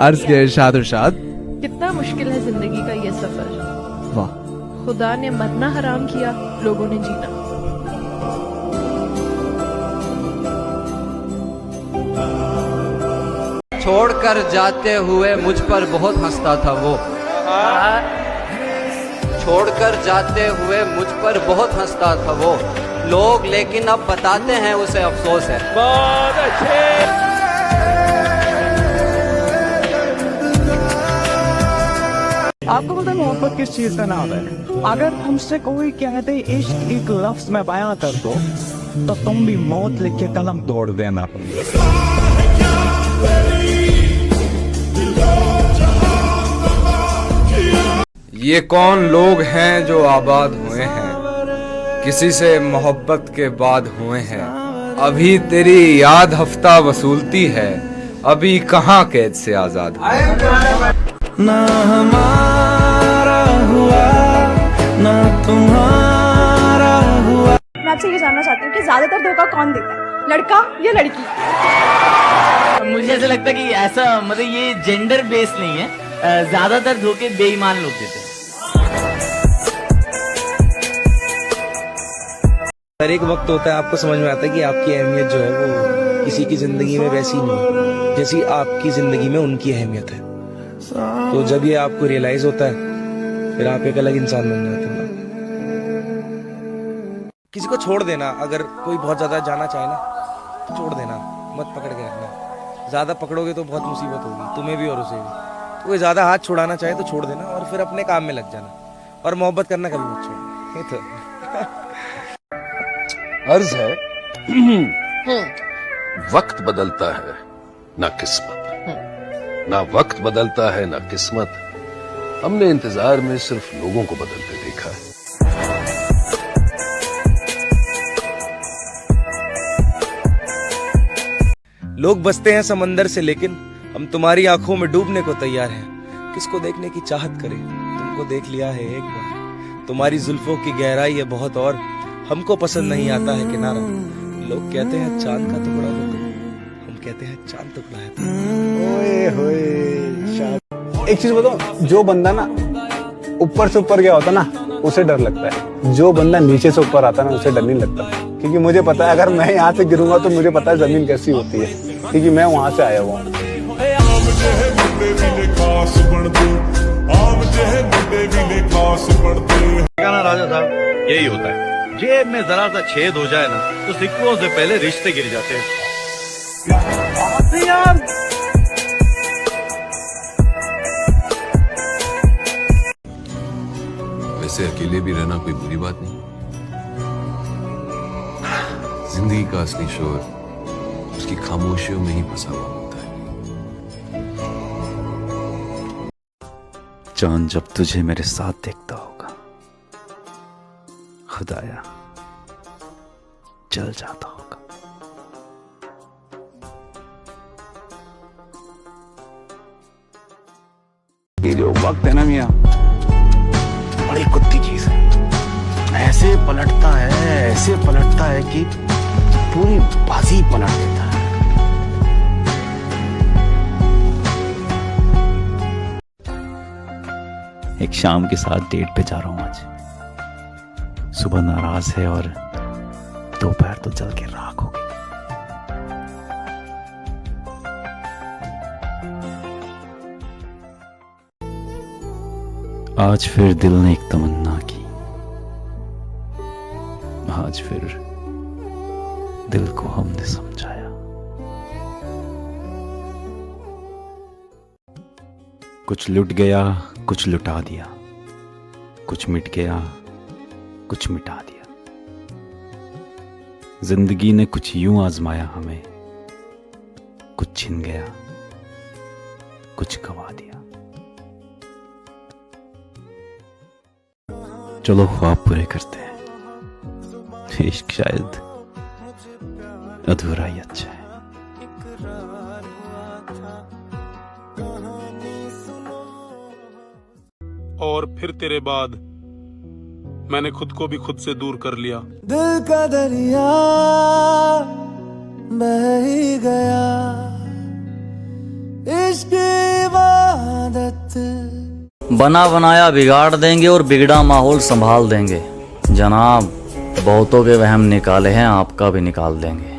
Speaker 17: अर्ज के इरशाद इरशाद।
Speaker 11: कितना मुश्किल है जिंदगी का ये सफर।
Speaker 17: वाह।
Speaker 11: खुदा ने मरना हराम किया, लोगों ने जीना।
Speaker 27: छोड़कर जाते हुए मुझ पर बहुत हंसता था वो। छोड़कर जाते हुए मुझ पर बहुत हंसता था वो लोग, लेकिन अब बताते हैं उसे अफसोस है। बहुत अच्छे।
Speaker 4: आपको पता है मोहब्बत किस चीज का नाम है? अगर हमसे कोई कहते इश्क एक लफ्ज में बयां कर दो तो तुम भी मौत लिख के कलम तोड़ देना।
Speaker 8: ये कौन लोग हैं जो आबाद हुए हैं, किसी से मोहब्बत के बाद हुए हैं। अभी तेरी याद हफ्ता वसूलती है, अभी कहाँ कैद से आजाद हुए।
Speaker 9: ना हमारा हुआ ना तुम्हारा हुआ।
Speaker 12: मैं आपसे ये जानना चाहती हूँ कि ज्यादातर धोखा कौन देता है, लड़का या लड़की?
Speaker 14: मुझे ऐसा लगता है कि ऐसा मतलब ये जेंडर बेस नहीं है, ज्यादातर धोखे बेईमान लोग देते हैं।
Speaker 24: हर एक वक्त होता है आपको समझ में आता है कि आपकी अहमियत जो है वो किसी की जिंदगी में वैसी नहीं जैसी आपकी जिंदगी में उनकी अहमियत है। तो जब ये आपको रियलाइज होता है फिर आप एक अलग इंसान बन जाते हैं। किसी को छोड़ देना, अगर कोई बहुत ज्यादा जाना चाहे ना तो छोड़ देना, मत पकड़ के रखना। ज्यादा पकड़ोगे तो बहुत मुसीबत होगी तुम्हें भी और उसे भी। कोई ज्यादा हाथ छुड़ाना चाहे तो छोड़ देना और फिर अपने काम में लग जाना, और मोहब्बत करना कभी मत छोड़ना। ये तो
Speaker 25: अर्ज है वक्त बदलता है ना किस्मत, ना वक्त बदलता है ना किस्मत, हमने इंतजार में सिर्फ लोगों को बदलते देखा है।
Speaker 24: लोग बसते हैं समंदर से, लेकिन हम तुम्हारी आंखों में डूबने को तैयार हैं। किसको देखने की चाहत करें, तुमको देख लिया है एक बार। तुम्हारी जुल्फों की गहराई है बहुत और हमको पसंद नहीं आता है किनारा। लोग कहते हैं चांद का टुकड़ा हो तुम, हम कहते हैं चांद टुकड़ा है तुम।
Speaker 26: ओए होए। एक चीज बताओ, जो बंदा ना ऊपर से ऊपर गया होता ना उसे डर लगता है, जो बंदा नीचे से ऊपर आता ना उसे डर नहीं लगता। क्योंकि मुझे पता है अगर मैं यहाँ से गिरूंगा तो मुझे पता है जमीन कैसी होती है, क्योंकि मैं वहां से आया हुआ हूँ।
Speaker 29: राजा साहब यही होता है, जेब में जरा सा छेद हो जाए ना तो सिक्कों से पहले रिश्ते गिर जाते हैं।
Speaker 25: वैसे अकेले भी रहना कोई बुरी बात नहीं। जिंदगी का असली शोर उसकी खामोशियों में ही फंसा हुआ होता है।
Speaker 5: चांद जब तुझे मेरे साथ देखता होगा, खुदाया जल जाता होगा।
Speaker 21: ये जो वक्त है ना मियां, बड़ी कुत्ती चीज है। ऐसे पलटता है कि पूरी बाजी पलट देता है।
Speaker 5: एक शाम के साथ डेट पे जा रहा हूं आज। सुबह नाराज है और दोपहर तो जल के राख हो गई। आज फिर दिल ने एक तमन्ना की, आज फिर दिल को हमने समझाया। कुछ लुट गया, कुछ लुटा दिया, कुछ मिट गया, कुछ मिटा दिया। जिंदगी ने कुछ यूं आजमाया हमें, कुछ छिन गया, कुछ गवा दिया। चलो ख्वाब पूरे करते हैं, इश्क शायद अधूरा ही अच्छा है।
Speaker 30: और फिर तेरे बाद मैंने खुद को भी खुद से दूर कर लिया।
Speaker 9: दिल का दरिया बह ही गया, इश्क इबादत।
Speaker 31: बना बनाया बिगाड़ देंगे और बिगड़ा माहौल संभाल देंगे। जनाब बहुतों के वहम निकाले हैं, आपका भी निकाल देंगे।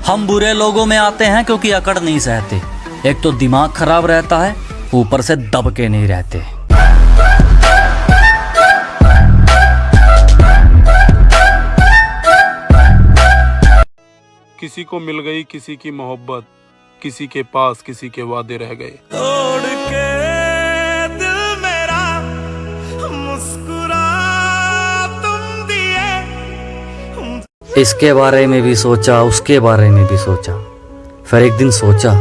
Speaker 31: हम बुरे लोगों में आते हैं क्योंकि अकड़ नहीं सहते। एक तो दिमाग खराब रहता है, ऊपर से दब के नहीं रहते।
Speaker 30: किसी को मिल गई किसी की मोहब्बत, किसी के पास किसी के वादे रह गए।
Speaker 9: तोड़ के दिल मेरा मुस्कुरा तुम दिए।
Speaker 31: इसके बारे में भी सोचा, उसके बारे में भी सोचा, फिर एक दिन सोचा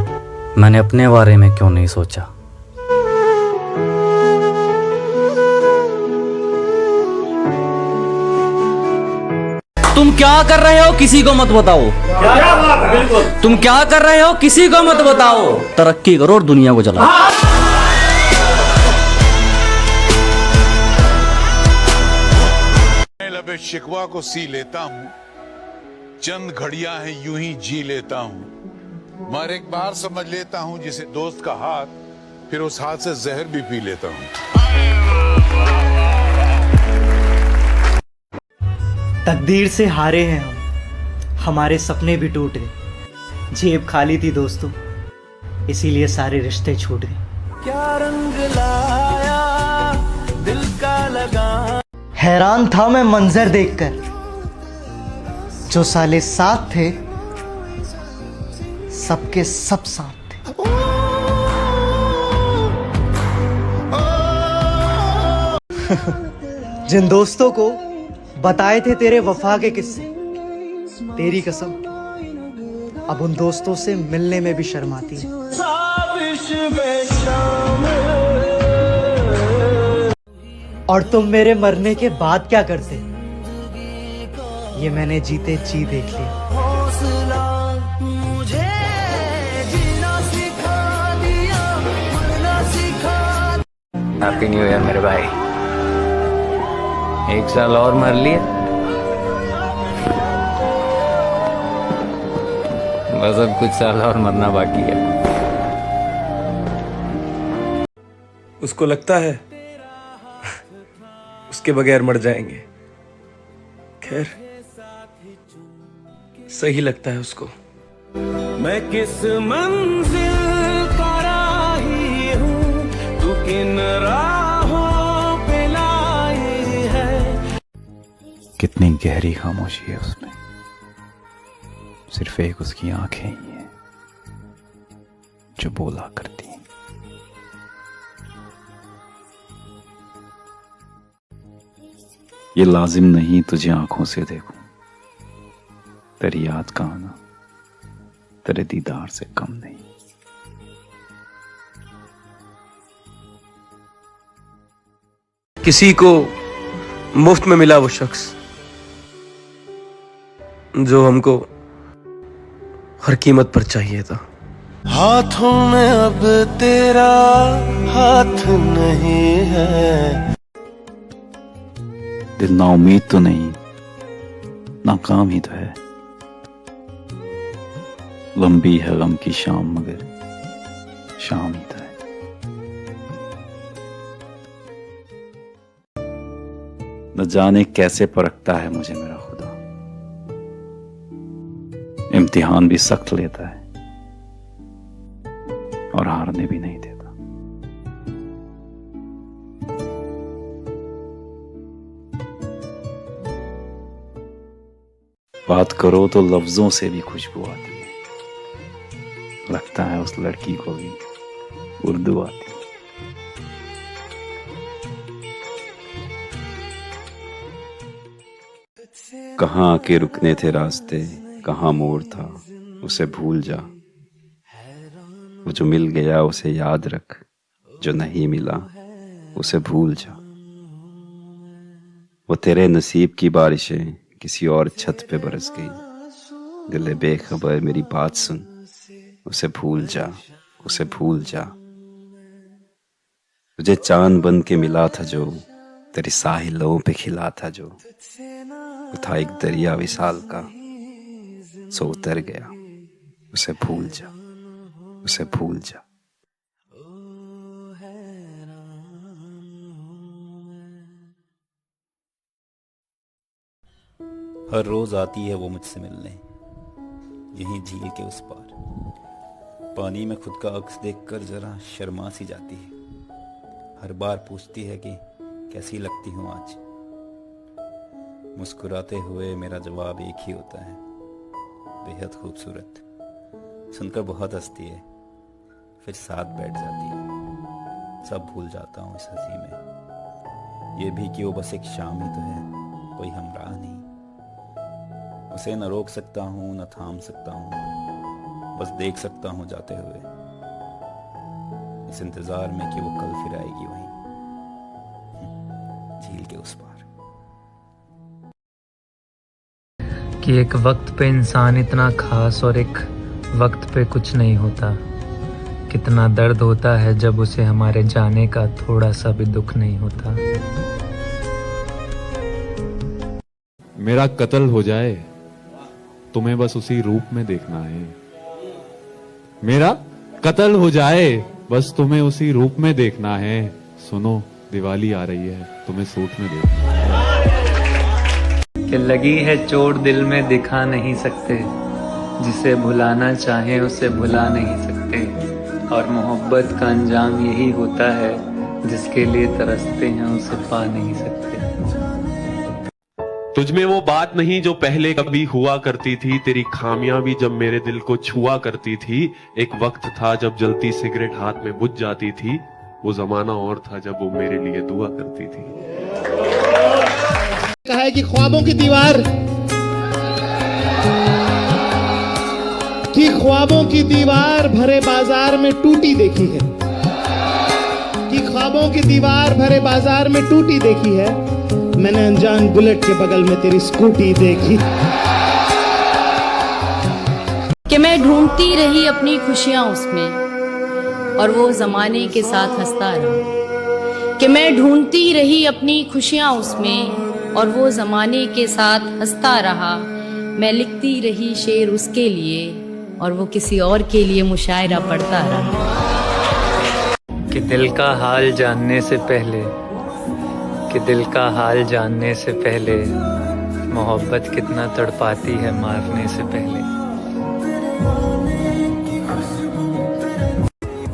Speaker 31: मैंने अपने बारे में क्यों नहीं सोचा। तुम क्या कर रहे हो किसी को मत बताओ। क्या बात है? बिल्कुल। तुम क्या कर रहे हो किसी को मत बताओ। तरक्की करो और दुनिया को चलाओ।
Speaker 1: लबे शिकवा को सी लेता हूँ, चंद घड़ियां हैं यूं ही जी लेता हूँ, मगर एक बार समझ लेता हूँ जिसे दोस्त का हाथ, फिर उस हाथ से जहर भी पी लेता हूँ।
Speaker 18: तकदीर से हारे हैं हम, हमारे सपने भी टूट गए, जेब खाली थी दोस्तों इसीलिए सारे रिश्ते छूट गए।
Speaker 9: क्या रंग लाया दिल का लगा।
Speaker 18: हैरान था मैं मंजर देखकर, जो साले साथ थे सबके सब साथ थे। जिन दोस्तों को बताए थे तेरे वफा के किस्से, तेरी कसम अब उन दोस्तों से मिलने में भी शर्माती है। और तुम मेरे मरने के बाद क्या करते, ये मैंने जीते जी देख लिया।
Speaker 9: हौसला मुझे जीना सिखा दिया, मरना सिखा।
Speaker 2: हैप्पी न्यू ईयर मेरे भाई। एक साल और मर लिए, बस अब कुछ साल और मरना बाकी है।
Speaker 24: उसको लगता है उसके बगैर मर जाएंगे, खैर सही लगता है उसको।
Speaker 9: मैं किस मंजिल का राही हूँ, तू किन राहों पे लाई है।
Speaker 5: कितनी गहरी खामोशी है उसमें, सिर्फ एक उसकी आंखें ही हैं जो बोला करती हैं। ये लाजिम नहीं तुझे आंखों से देखूं, तेरी याद का आना तेरे दीदार से कम नहीं।
Speaker 24: किसी को मुफ्त में मिला वो शख्स जो हमको हर कीमत पर चाहिए था।
Speaker 9: हाथों में अब तेरा हाथ नहीं है।
Speaker 5: दिल ना उम्मीद तो नहीं, नाकाम ही तो है। लंबी है गम की शाम मगर शाम ही तो है। न जाने कैसे परखता है मुझे मेरा खुदा, इम्तिहान भी सख्त लेता है और हारने भी नहीं देता। बात करो तो लफ्जों से भी खुशबू आती है, लगता है उस लड़की को भी उर्दू आती है। कहाँ आके रुकने थे रास्ते, कहाँ मोड़ था, उसे भूल जा। वो जो मिल गया उसे याद रख, जो नहीं मिला उसे भूल जा। वो तेरे नसीब की बारिशें किसी और छत पे बरस गई। दिल बेखबर मेरी बात सुन, उसे भूल जा, उसे भूल जा। तुझे चांद बन के मिला था जो, तेरे साहिलों पे खिला था जो। वो था एक दरिया विशाल का, सो उतर गया, उसे भूल जा, उसे भूल जा।
Speaker 3: हर रोज आती है वो मुझसे मिलने, यहीं झील के उस पार। पानी में खुद का अक्स देखकर जरा शर्मा सी जाती है। हर बार पूछती है कि कैसी लगती हूँ आज। मुस्कुराते हुए मेरा जवाब एक ही होता है, बेहद खूबसूरत, सुनकर बहुत हंसती है, फिर साथ बैठ जाती है। सब भूल जाता हूँ इस हंसी में, ये भी कि वो बस एक शाम ही तो है, कोई हमराह नहीं। उसे न रोक सकता हूँ न थाम सकता हूँ, बस देख सकता हूँ जाते हुए, इस इंतजार में कि वो कल फिर आएगी वहीं झील के उस पार।
Speaker 6: कि एक वक्त पे इंसान इतना खास और एक वक्त पे कुछ नहीं होता। कितना दर्द होता है जब उसे हमारे जाने का थोड़ा सा भी दुख नहीं होता।
Speaker 7: मेरा कत्ल हो जाए तुम्हें बस उसी रूप में देखना है। मेरा कत्ल हो जाए बस तुम्हें उसी रूप में देखना है। सुनो दिवाली आ रही है, तुम्हें सूट में देखना है।
Speaker 6: कि लगी है चोट दिल में दिखा नहीं सकते, जिसे भुलाना चाहे उसे भुला नहीं सकते, और मोहब्बत का अंजाम यही होता है, जिसके लिए तरसते हैं उसे पा नहीं सकते।
Speaker 10: तुझमें वो बात नहीं जो पहले कभी हुआ करती थी, तेरी खामियां भी जब मेरे दिल को छुआ करती थी। एक वक्त था जब जलती सिगरेट हाथ में बुझ जाती थी, वो जमाना और था जब वो मेरे लिए दुआ करती थी।
Speaker 13: कहा है कि ख्वाबों की दीवार, कि ख्वाबों की दीवार भरे बाजार में टूटी देखी है, कि ख्वाबों की दीवार भरे बाजार में टूटी देखी है, मैंने अनजान बुलेट के बगल में तेरी स्कूटी देखी।
Speaker 15: कि मैं ढूंढती रही अपनी खुशियां उसमें, और वो जमाने के साथ हंसता रहा। कि मैं ढूंढती रही अपनी खुशियां उसमें, और वो जमाने के साथ हंसता रहा। मैं लिखती रही शेर उसके लिए, और वो किसी और के लिए मुशायरा पढ़ता रहा।
Speaker 6: कि दिल का हाल जानने से पहले, कि दिल का हाल जानने से पहले, मोहब्बत कितना तड़पाती है मारने से पहले।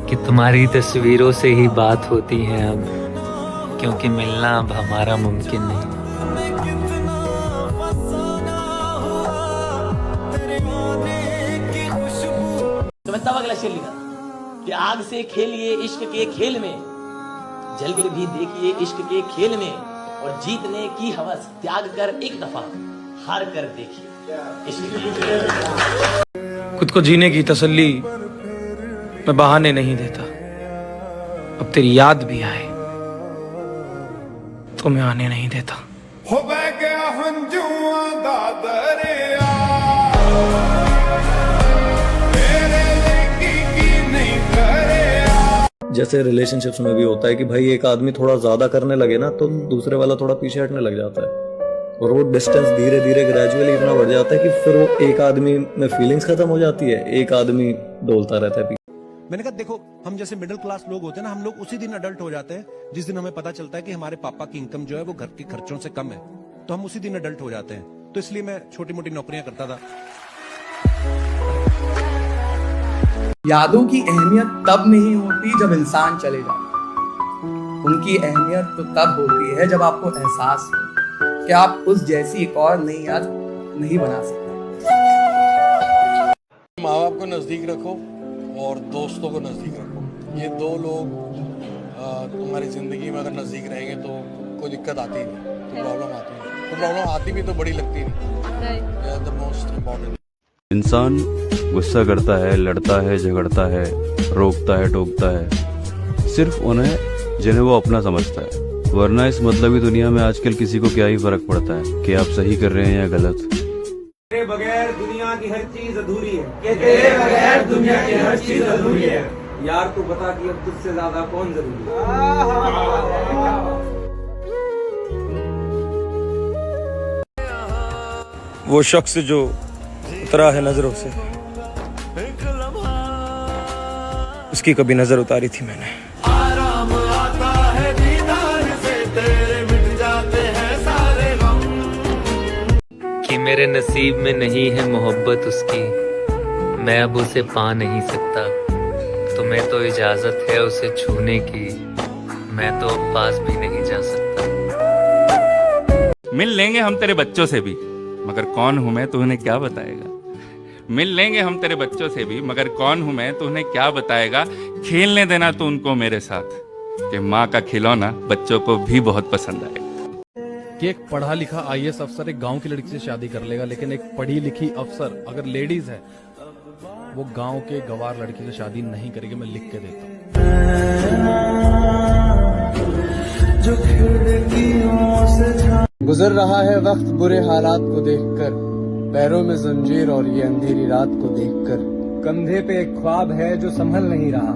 Speaker 6: कि तुम्हारी तस्वीरों से ही बात होती है अब, क्योंकि मिलना अब हमारा मुमकिन नहीं।
Speaker 14: तो मैं तब अगला शेर लिखा कि आग से खेलिए इश्क के खेल में, जल के भी देखिए इश्क के खेल में, और जीतने की हवस त्याग कर एक दफा हार कर देखिए इश्क के।
Speaker 24: खुद को जीने की तसल्ली मैं बहाने नहीं देता। अब तेरी याद भी आए तो मैं आने नहीं देता।
Speaker 9: हो बह गया हंजुआ दा दरिया,
Speaker 31: जैसे रिलेशनशिप्स में भी होता है कि भाई एक आदमी थोड़ा ज्यादा करने लगे ना तो दूसरे वाला थोड़ा पीछे हटने लग जाता है, और वो डिस्टेंस धीरे धीरे ग्रेजुअली इतना बढ़ जाता है कि फिर वो एक आदमी में फीलिंग्स खत्म हो जाती है, एक आदमी डोलता रहता है।
Speaker 16: मैंने कहा देखो, हम जैसे मिडिल क्लास लोग होते हैं ना, हम लोग उसी दिन अडल्ट हो जाते हैं जिस दिन हमें पता चलता है कि हमारे पापा की इनकम जो है वो घर के खर्चों से कम है, तो हम उसी दिन अडल्ट हो जाते हैं। तो इसलिए मैं छोटी मोटी नौकरियां करता था।
Speaker 19: यादों की अहमियत तब नहीं होती जब इंसान चले जाता है, उनकी अहमियत तो तब होती है जब आपको एहसास हो कि आप उस जैसी एक और नई याद नहीं बना सकते।
Speaker 20: माँ बाप को नज़दीक रखो और दोस्तों को नज़दीक रखो। ये दो लोग तुम्हारी ज़िंदगी में अगर नज़दीक रहेंगे तो कोई दिक्कत आती नहीं, तो प्रॉब्लम आती नहीं, तो प्रॉब्लम आती भी तो बड़ी लगती नहीं। The most important.
Speaker 5: इंसान गुस्सा करता है, लड़ता है, झगड़ता है, रोकता है, टोकता है सिर्फ उन्हें जिन्हें वो अपना समझता है, वरना इस मतलबी दुनिया में आजकल किसी को क्या ही फर्क पड़ता है कि आप सही कर रहे हैं या गलत।
Speaker 9: तेरे बगैर दुनिया की हर चीज अधूरी है, कि तेरे बगैर दुनिया की हर चीज अधूरी है। यार तू बता कि अब तुझसे ज्यादा कौन जरूरी है।
Speaker 24: वो शख्स जो उतरा है नजरों से, उसकी कभी नजर उतारी थी मैंने।
Speaker 9: आराम आता है दीदार से, तेरे मिट जाते हैं सारे गम।
Speaker 6: कि मेरे नसीब में नहीं है मोहब्बत उसकी, मैं अब उसे पा नहीं सकता। तुम्हें तो इजाजत है उसे छूने की, मैं तो अब पास भी नहीं जा सकता।
Speaker 22: मिल लेंगे हम तेरे बच्चों से भी, मगर कौन हूं मैं तो उन्हें क्या बताएगा।
Speaker 4: मिल लेंगे हम तेरे बच्चों से भी, मगर कौन हूं मैं तो उन्हें क्या बताएगा। खेलने देना तो उनको मेरे साथ, कि माँ का खिलौना बच्चों को भी बहुत पसंद आएगा।
Speaker 8: कि एक पढ़ा लिखा IAS अफसर एक गांव की लड़की से शादी कर लेगा, लेकिन एक पढ़ी लिखी अफसर अगर लेडीज है वो गांव के गवार लड़की से शादी नहीं करेगी। मैं लिख के देता हूँ।
Speaker 11: गुजर रहा है वक्त बुरे हालात को देखकर, पैरों में जंजीर और ये अंधेरी रात को देखकर। कंधे पे एक ख्वाब है जो संभल नहीं रहा,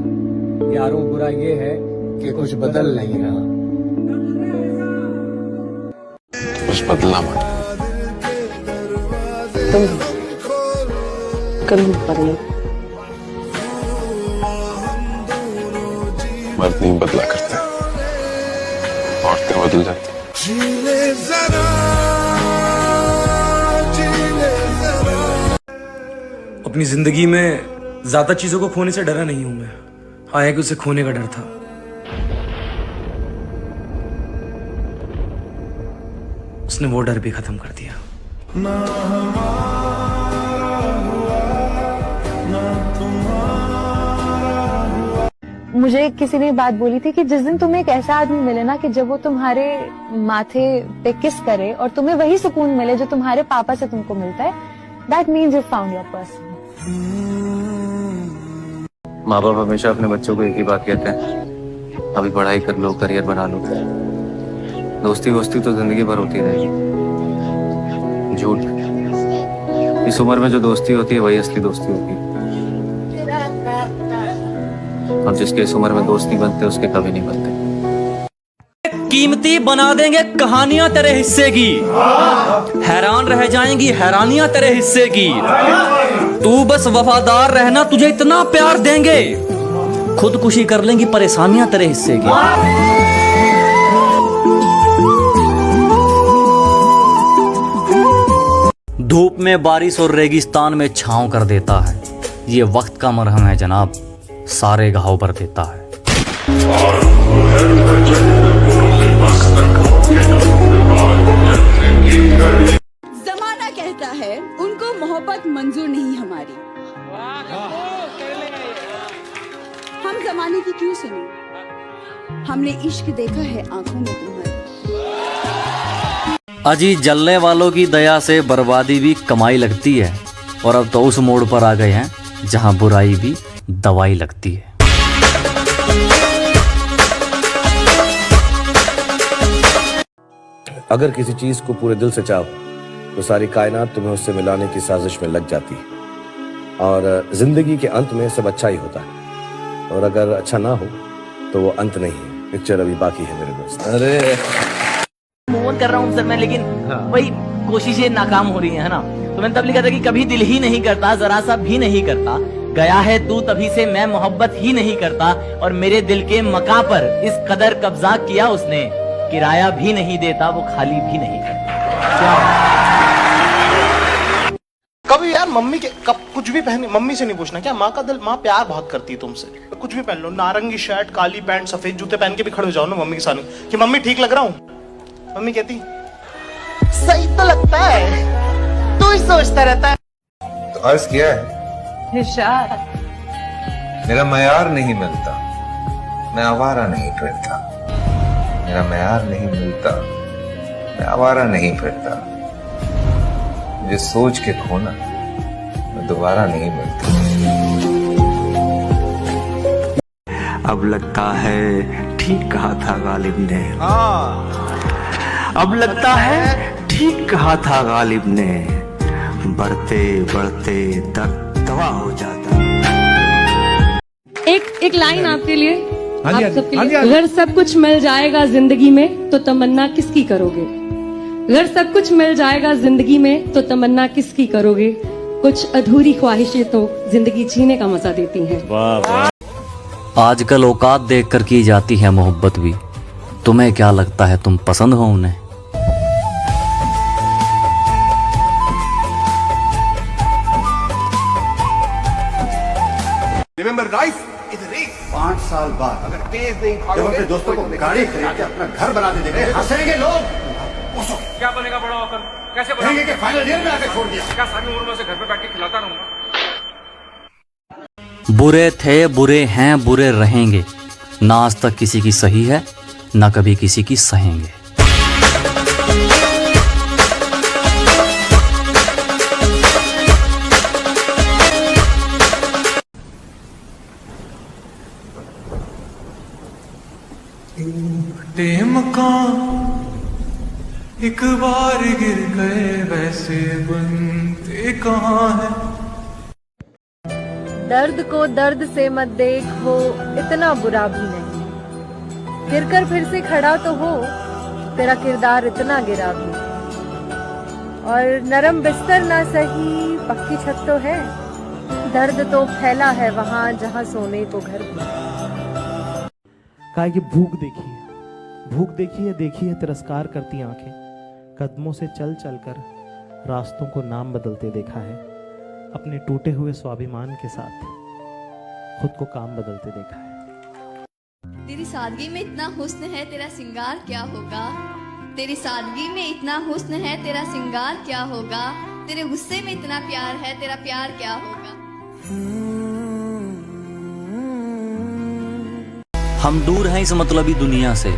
Speaker 11: यारों बुरा ये है कि कुछ बदल नहीं रहा।
Speaker 25: कुछ बदलना मत।
Speaker 12: तुम कभी बदलो।
Speaker 25: मर्द नहीं बदला करते, औरतें बदल जाती।
Speaker 24: अपनी जिंदगी में ज्यादा चीजों को खोने से डरा नहीं हूं मैं, हाँ है कि उसे खोने का डर था। उसने वो डर भी खत्म कर दिया।
Speaker 17: मुझे किसी ने बात बोली थी कि जिस दिन तुम्हें एक ऐसा आदमी मिले ना कि जब वो तुम्हारे माथे पे किस करे और तुम्हें वही सुकून मिले जो तुम्हारे पापा से तुमको मिलता है, that means you found your person.
Speaker 31: माँ बाप हमेशा अपने बच्चों को एक ही बात कहते हैं, अभी पढ़ाई कर लो, करियर बना लो। दोस्ती वोस्ती तो जिंदगी भर होती रहेगी। झूठ। इस उम्र में जो दोस्ती होती है वही असली दोस्ती होती है, और जिसके इस उम्र में दोस्त नहीं बनते उसके कभी नहीं बनते।
Speaker 22: कीमती बना देंगे कहानियां तेरे हिस्से की, हैरान रह जाएंगी हैरानियां तेरे हिस्से की। तू बस वफादार रहना, तुझे इतना प्यार देंगे खुदकुशी कर लेंगी परेशानियां तेरे हिस्से की। धूप में बारिश और रेगिस्तान में छांव कर देता है, ये वक्त का मरहम है जनाब, सारे घाव भर देता है।
Speaker 23: जमाना कहता है उनको मोहब्बत मंजूर नहीं हमारी, हम जमाने की क्यों सुने, हमने इश्क देखा है आंखों में तुम्हारी।
Speaker 22: अजी जलने वालों की दया से बर्बादी भी कमाई लगती है, और अब तो उस मोड़ पर आ गए हैं जहां बुराई भी दवाई लगती है।
Speaker 24: अगर किसी चीज को पूरे दिल से चाहो तो सारी कायनात तुम्हें उससे मिलाने की साजिश में लग जाती है, और जिंदगी के अंत में सब अच्छा ही होता है, और अगर अच्छा ना हो तो वो अंत नहीं है। पिक्चर अभी बाकी है मेरे दोस्त। अरे
Speaker 14: मूव कर रहा हूँ सर मैं, लेकिन वही कोशिशें नाकाम हो रही है ना। तो मैंने तब लिखा था कि कभी दिल ही नहीं करता, जरा सा भी नहीं करता, गया है तू तभी से मैं मोहब्बत ही नहीं करता, और मेरे दिल के मका पर इस कदर कब्जा किया उसने, किराया भी नहीं देता, वो खाली भी नहीं करता।
Speaker 26: कभी यार मम्मी के कब कुछ भी पहने, मम्मी से नहीं पूछना क्या माँ का दिल, माँ प्यार बहुत करती है तुमसे, कुछ भी पहन लो, नारंगी शर्ट, काली पैंट, सफेद जूते पहन के भी खड़े हो जाओ ना मम्मी के सामने कि मम्मी ठीक लग रहा हूँ, मम्मी कहती सही तो लगता है, तू ही सोचता रहता है।
Speaker 27: तो अर्ज किया है मेरा मयार नहीं मिलता, मैं आवारा नहीं फिरता, मेरा मयार नहीं मिलता, मैं आवारा नहीं फिरता, मुझे सोच के खोना मैं दोबारा नहीं मिलता।
Speaker 28: अब लगता है ठीक कहा था गालिब ने, अब लगता है ठीक कहा था गालिब ने, बढ़ते बढ़ते दर्द दवा हो जाता।
Speaker 15: एक लाइन आपके लिए,
Speaker 28: हाँ जी,
Speaker 15: आप सबके
Speaker 28: हाँ जी,
Speaker 15: लिए।
Speaker 28: हाँ जी।
Speaker 15: अगर सब कुछ मिल जाएगा जिंदगी में तो तमन्ना किसकी करोगे, अगर सब कुछ मिल जाएगा जिंदगी में तो तमन्ना किसकी करोगे, कुछ अधूरी ख्वाहिशें तो जिंदगी जीने का मजा देती हैं।
Speaker 22: आजकल औकात देखकर की जाती है मोहब्बत भी, तुम्हें क्या लगता है तुम पसंद हो उन्हें?
Speaker 21: Remember life is race. 5 साल बाद अगर तेज नहीं भागोगे, जब अपने दोस्तों को गाड़ी खरीद के अपना घर बना दे देंगे, हंसेंगे लोग।
Speaker 29: क्या बनेगा बड़ा होकर, कैसे
Speaker 21: कहेंगे कि फाइनल ईयर में आके छोड़ दिया।
Speaker 29: क्या सारी उम्र में से घर पे बैठ के खिलाता रहूंगा।
Speaker 22: बुरे थे, बुरे हैं, बुरे रहेंगे, ना आज तक किसी की सही है, ना कभी किसी की सहेंगे।
Speaker 1: मकान एक बार गिर गए वैसे बनते कहाँ है।
Speaker 17: दर्द को दर्द से मत देख, वो इतना बुरा भी नहीं। गिर कर फिर से खड़ा तो हो, तेरा किरदार इतना गिरा भी। और नरम बिस्तर ना सही, पक्की छत तो है। दर्द तो फैला है वहाँ जहाँ सोने को घर भी।
Speaker 2: कहा कि भूख देखी है तिरस्कार करती आंखें। कदमों से चल चल कर रास्तों को नाम बदलते देखा है। अपने टूटे हुए स्वाभिमान के साथ खुद को काम बदलते देखा है।
Speaker 3: तेरी सादगी में इतना हुस्न है, तेरा सिंगार क्या होगा। तेरी सादगी में इतना हुस्न है, तेरा सिंगार क्या होगा। तेरे गुस्से में इतना प्यार है, तेरा प्यार क्या होगा।
Speaker 22: हम दूर हैं इस मतलबी दुनिया से,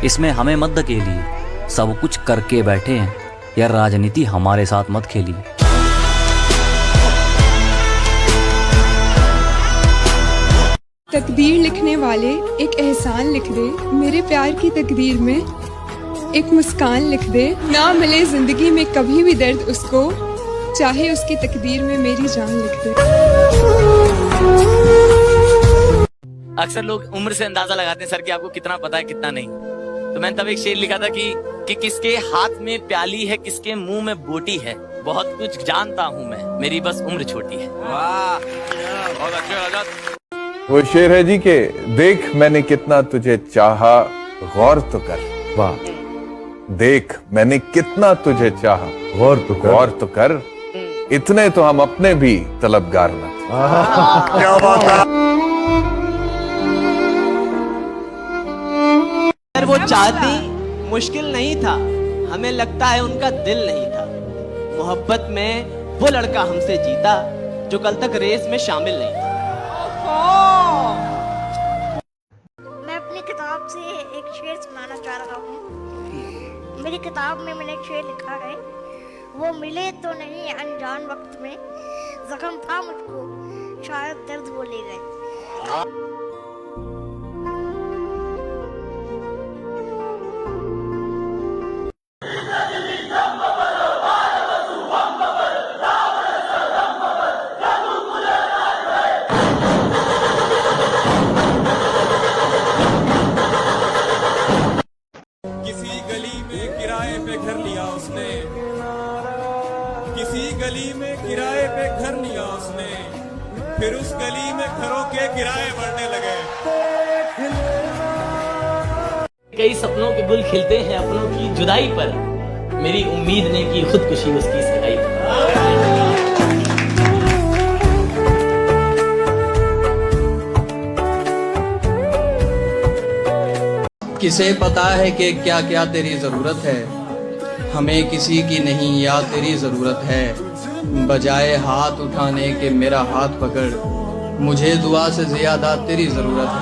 Speaker 22: इसमें हमें मत धकेलिए। सब कुछ करके बैठे हैं, यह राजनीति हमारे साथ मत खेलिए।
Speaker 7: तकदीर लिखने वाले एक एहसान लिख दे, मेरे प्यार की तकदीर में एक मुस्कान लिख दे। ना मिले जिंदगी में कभी भी दर्द उसको, चाहे उसकी तकदीर में मेरी जान लिख दे।
Speaker 14: अक्सर लोग उम्र से अंदाजा लगाते हैं सर कि आपको कितना पता है कितना नहीं। तो मैंने तब एक शेर लिखा था कि किसके हाथ में प्याली है, किसके मुंह में बोटी है। बहुत कुछ जानता हूँ मैं, मेरी बस उम्र छोटी है। वाह, बहुत अच्छे आजाद।
Speaker 10: वो शेर है जी के देख मैंने कितना तुझे चाहा, गौर तो कर। वाह, देख मैंने कितना तुझे चाहा, गौर तो कर। इतने तो हम अपने भी तलबगार न थे। क्या बात है।
Speaker 14: वो चाहती मुश्किल नहीं था, हमें लगता है उनका दिल नहीं था। मोहब्बत में वो लड़का हमसे जीता जो कल तक रेस में शामिल नहीं था।
Speaker 12: मैं अपनी किताब से एक शेर सुनाना चाह रहा हूँ। मेरी किताब में मैंने एक शेर लिखा है, वो मिले तो नहीं अनजान वक्त में, जख्म था मुझको शायद दर्द वो ले गए।
Speaker 1: किसी गली में किराए पे घर लिया उसने, किसी गली में किराए पे घर लिया उसने, फिर उस गली में घरों के किराए बढ़ने लगे।
Speaker 14: कई सपनों के गुल खिलते हैं अपनों की जुदाई पर, मेरी उम्मीद ने की खुदकुशी उसकी सगाई पर।
Speaker 19: किसे पता है कि क्या क्या तेरी ज़रूरत है, हमें किसी की नहीं या तेरी ज़रूरत है। बजाय हाथ उठाने के मेरा हाथ पकड़, मुझे दुआ से ज़्यादा तेरी ज़रूरत है।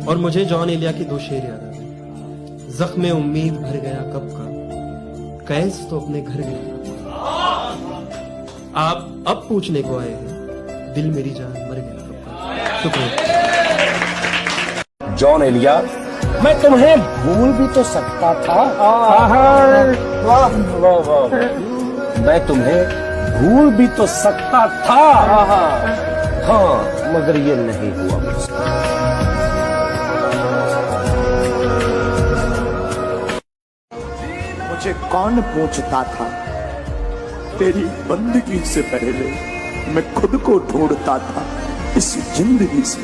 Speaker 2: और मुझे जॉन एलिया की दो शेर याद आ गए। जख्म उम्मीद भर गया कब का, कैस तो अपने घर गया। आप अब पूछने को आए हैं, दिल मेरी जान मर गया कब का। शुक्रिया।
Speaker 21: जॉन एलिया, मैं तुम्हें भूल भी तो सकता था। वाह वाह वाह, मैं तुम्हें भूल भी तो सकता था। हाँ, मगर ये नहीं हुआ मुझसे।
Speaker 28: मुझे कौन पूछता था, तेरी बंदगी से पहले मैं खुद को ढूंढता था इस जिंदगी से।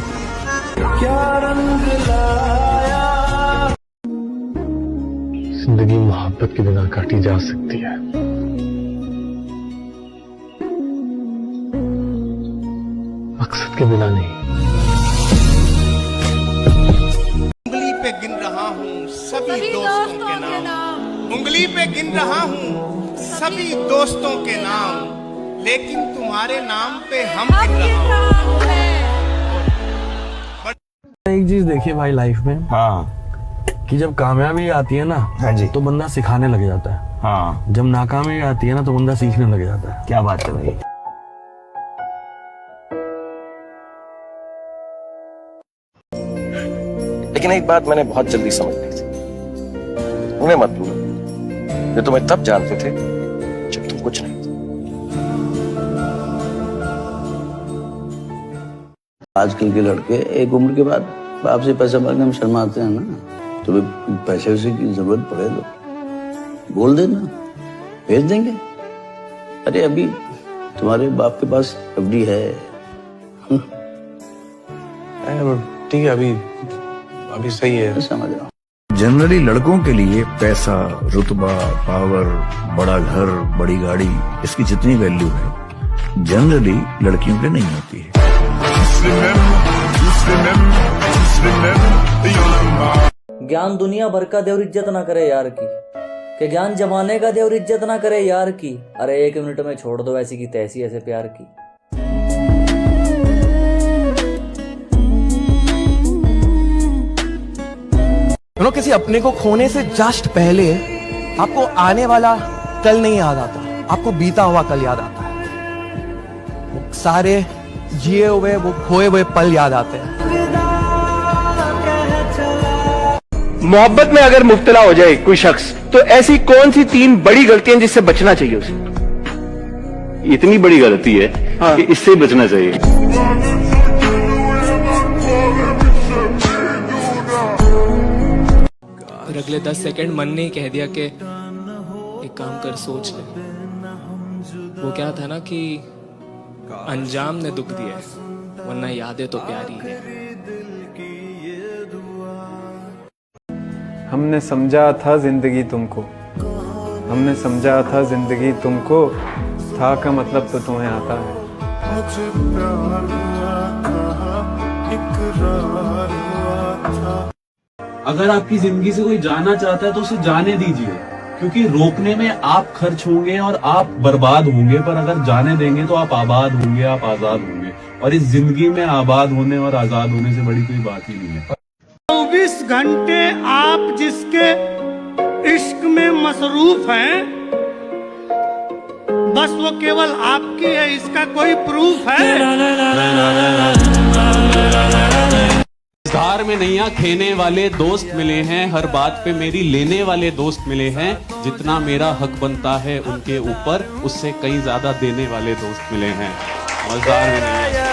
Speaker 28: क्या रंग लाया।
Speaker 13: जिंदगी मोहब्बत के बिना काटी जा सकती है, मकसद के बिना नहीं।
Speaker 16: उंगली पे गिन रहा हूँ सभी दोस्तों के नाम, उंगली पे गिन रहा हूँ सभी दोस्तों के नाम, लेकिन तुम्हारे नाम पे हम गिन रहा हूँ।
Speaker 31: एक चीज देखिए भाई लाइफ में, कि जब कामयाबी आती है ना, तो बंदा सिखाने लग जाता है। जब नाकामी आती है ना, तो बंदा सीखने लग जाता है।
Speaker 21: क्या बात है भाई। लेकिन एक बात मैंने बहुत जल्दी समझ ली थी, उन्हें मत भूलो जो तुम्हें तब जानते थे जब तुम कुछ नहीं थे।
Speaker 4: आजकल के लड़के एक उम्र के बाद बाप से पैसा मांगने में शर्माते हैं ना। तुम्हें पैसे वैसे की जरूरत पड़े तो बोल देना, भेज देंगे। अरे अभी तुम्हारे बाप के पास एफडी है।
Speaker 31: ठीक है, अभी सही है।
Speaker 4: समझ रहा हूँ।
Speaker 5: जनरली लड़कों के लिए पैसा, रुतबा, पावर, बड़ा घर, बड़ी गाड़ी, इसकी जितनी वैल्यू है जनरली लड़कियों के नहीं होती है।
Speaker 22: ज्ञान दुनिया भर का दे और इज्जत ना करे यार की, कि ज्ञान जमाने का दे और इज्जत ना करे यार की। अरे 1 मिनट में छोड़ दो ऐसी की तैसी ऐसे प्यार की।
Speaker 26: किसी अपने को खोने से जस्ट पहले आपको आने वाला कल नहीं याद आता, आपको बीता हुआ कल याद आता है। वो सारे जिए हुए, वो खोए हुए पल याद आते हैं। मोहब्बत में अगर मुब्तला हो जाए कोई शख्स, तो ऐसी कौन सी 3 बड़ी गलतियां जिससे बचना चाहिए उसे?
Speaker 6: इतनी बड़ी गलती है कि इससे बचना चाहिए।
Speaker 8: फिर अगले 10 सेकंड मन ने ही कह दिया कि एक काम कर, सोच ले। वो क्या था ना कि अंजाम ने दुख दिया है, वरना यादें तो प्यारी है।
Speaker 9: हमने समझा था जिंदगी तुमको, हमने समझा था जिंदगी तुमको, था का मतलब तो तुम्हें आता है।
Speaker 11: अगर आपकी जिंदगी से कोई जाना चाहता है तो उसे जाने दीजिए, क्योंकि रोकने में आप खर्च होंगे और आप बर्बाद होंगे, पर अगर जाने देंगे तो आप आबाद होंगे, आप आजाद होंगे। और इस जिंदगी में आबाद होने और आजाद होने से बड़ी कोई बात ही नहीं है।
Speaker 18: 24 घंटे आप जिसके इश्क में मसरूफ हैं, बस वो केवल आपकी है, इसका कोई प्रूफ है?
Speaker 20: धार में नैया खेने वाले दोस्त मिले हैं, हर बात पे मेरी लेने वाले दोस्त मिले हैं। जितना मेरा हक बनता है उनके ऊपर, उससे कहीं ज्यादा देने वाले दोस्त मिले हैं। धार में नैया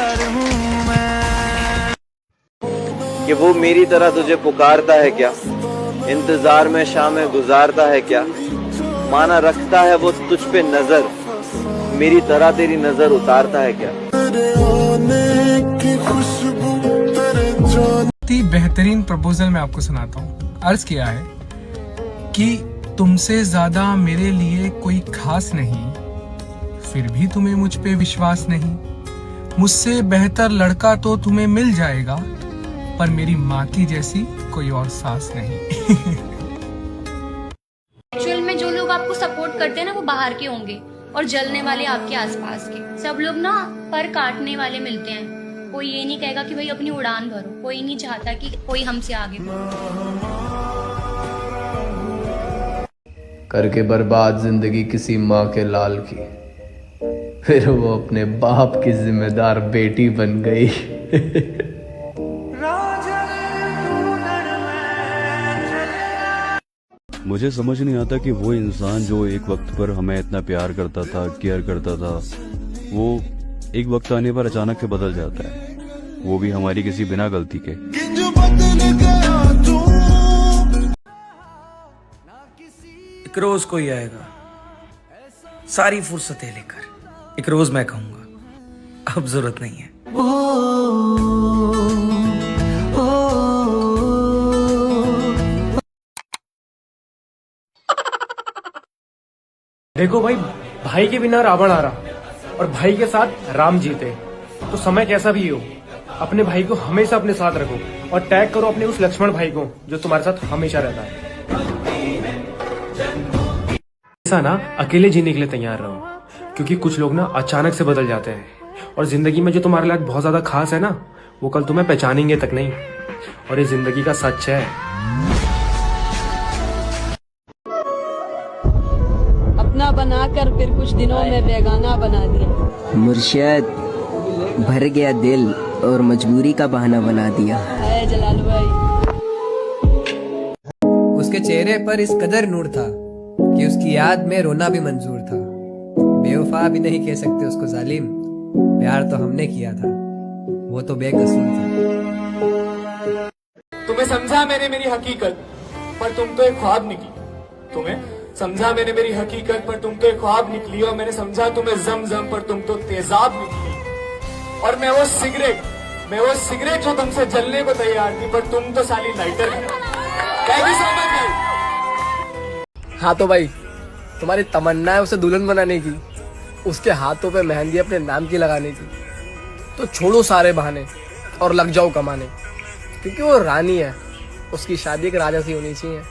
Speaker 25: कि वो मेरी तरह तुझे पुकारता है क्या, इंतजार में शामें गुजारता है क्या, माना रखता है वो तुझ पे नजर, मेरी तरह तेरी नजर उतारता है क्या।
Speaker 29: बेहतरीन प्रपोजल मैं आपको सुनाता हूँ। अर्ज किया है कि तुमसे ज्यादा मेरे लिए कोई खास नहीं, फिर भी तुम्हें मुझ पे विश्वास नहीं। मुझसे बेहतर लड़का तो तुम्हें मिल जाएगा, पर मेरी माँ की जैसी कोई और सास नहीं।
Speaker 15: एक्चुअल में जो लोग आपको सपोर्ट करते हैं ना, वो बाहर के होंगे और जलने वाले आपके आसपास के। सब लोग ना पर काटने वाले मिलते हैं। कोई ये नहीं कहेगा कि भाई अपनी उड़ान भरो, कोई नहीं चाहता कि कोई हमसे आगे बढ़े।
Speaker 30: करके बर्बाद जिंदगी किसी माँ के लाल की, फिर वो अपने बाप की जिम्मेदार बेटी बन गई।
Speaker 31: मुझे समझ नहीं आता कि वो इंसान जो एक वक्त पर हमें इतना प्यार करता था, केयर करता था, वो एक वक्त आने पर अचानक से बदल जाता है, वो भी हमारी किसी बिना गलती के।
Speaker 26: एक रोज कोई आएगा सारी फुर्सतें लेकर, एक रोज मैं कहूंगा अब जरूरत नहीं है।
Speaker 32: देखो भाई, भाई के बिना रावण आ रहा और भाई के साथ राम जीते, तो समय कैसा भी हो अपने भाई को हमेशा अपने साथ रखो और टैग करो अपने उस लक्ष्मण भाई को जो तुम्हारे साथ हमेशा रहता है। ऐसा ना अकेले जीने के लिए तैयार रहो, क्योंकि कुछ लोग ना अचानक से बदल जाते हैं और जिंदगी में जो तुम्हारे लिए बहुत ज्यादा खास है ना, वो कल तुम्हें पहचानेंगे तक नहीं। और ये जिंदगी का सच है।
Speaker 15: अपना बनाकर फिर कुछ दिनों में बेगाना बना दिया।
Speaker 1: मुर्शिद भर गया दिल और मजबूरी का बहाना बना दिया।
Speaker 15: है जलाल भाई।
Speaker 1: उसके चेहरे पर इस कदर नूर था कि उसकी याद में रोना भी मंजूर था। बेवफा भी नहीं कह सकते उसको जालिम, प्यार तो हमने किया था, वो तो बेकसूर था।
Speaker 8: तुम्हें समझा मैंने मेरी हकीकत, पर तुम तो एक ख्वाब निकली। तुम्हें समझा मैंने मेरी हकीकत, पर तुम तो एक ख्वाब निकली। और मैंने समझा तुम्हें जमजम, पर तुम तो तेजाब निकली। और मैं वो सिगरेट जो तुमसे जलने को तैयार थी, पर तुम तो साली लाइटर है। थैंक यू सो मच भाई।
Speaker 32: हाँ तो भाई, तुम्हारी तमन्ना है उसे दुल्हन बनाने की, उसके हाथों पे मेहंदी अपने नाम की लगाने की, तो छोड़ो सारे बहाने और लग जाओ कमाने, क्योंकि वो रानी है, उसकी शादी एक राजा सी होनी चाहिए।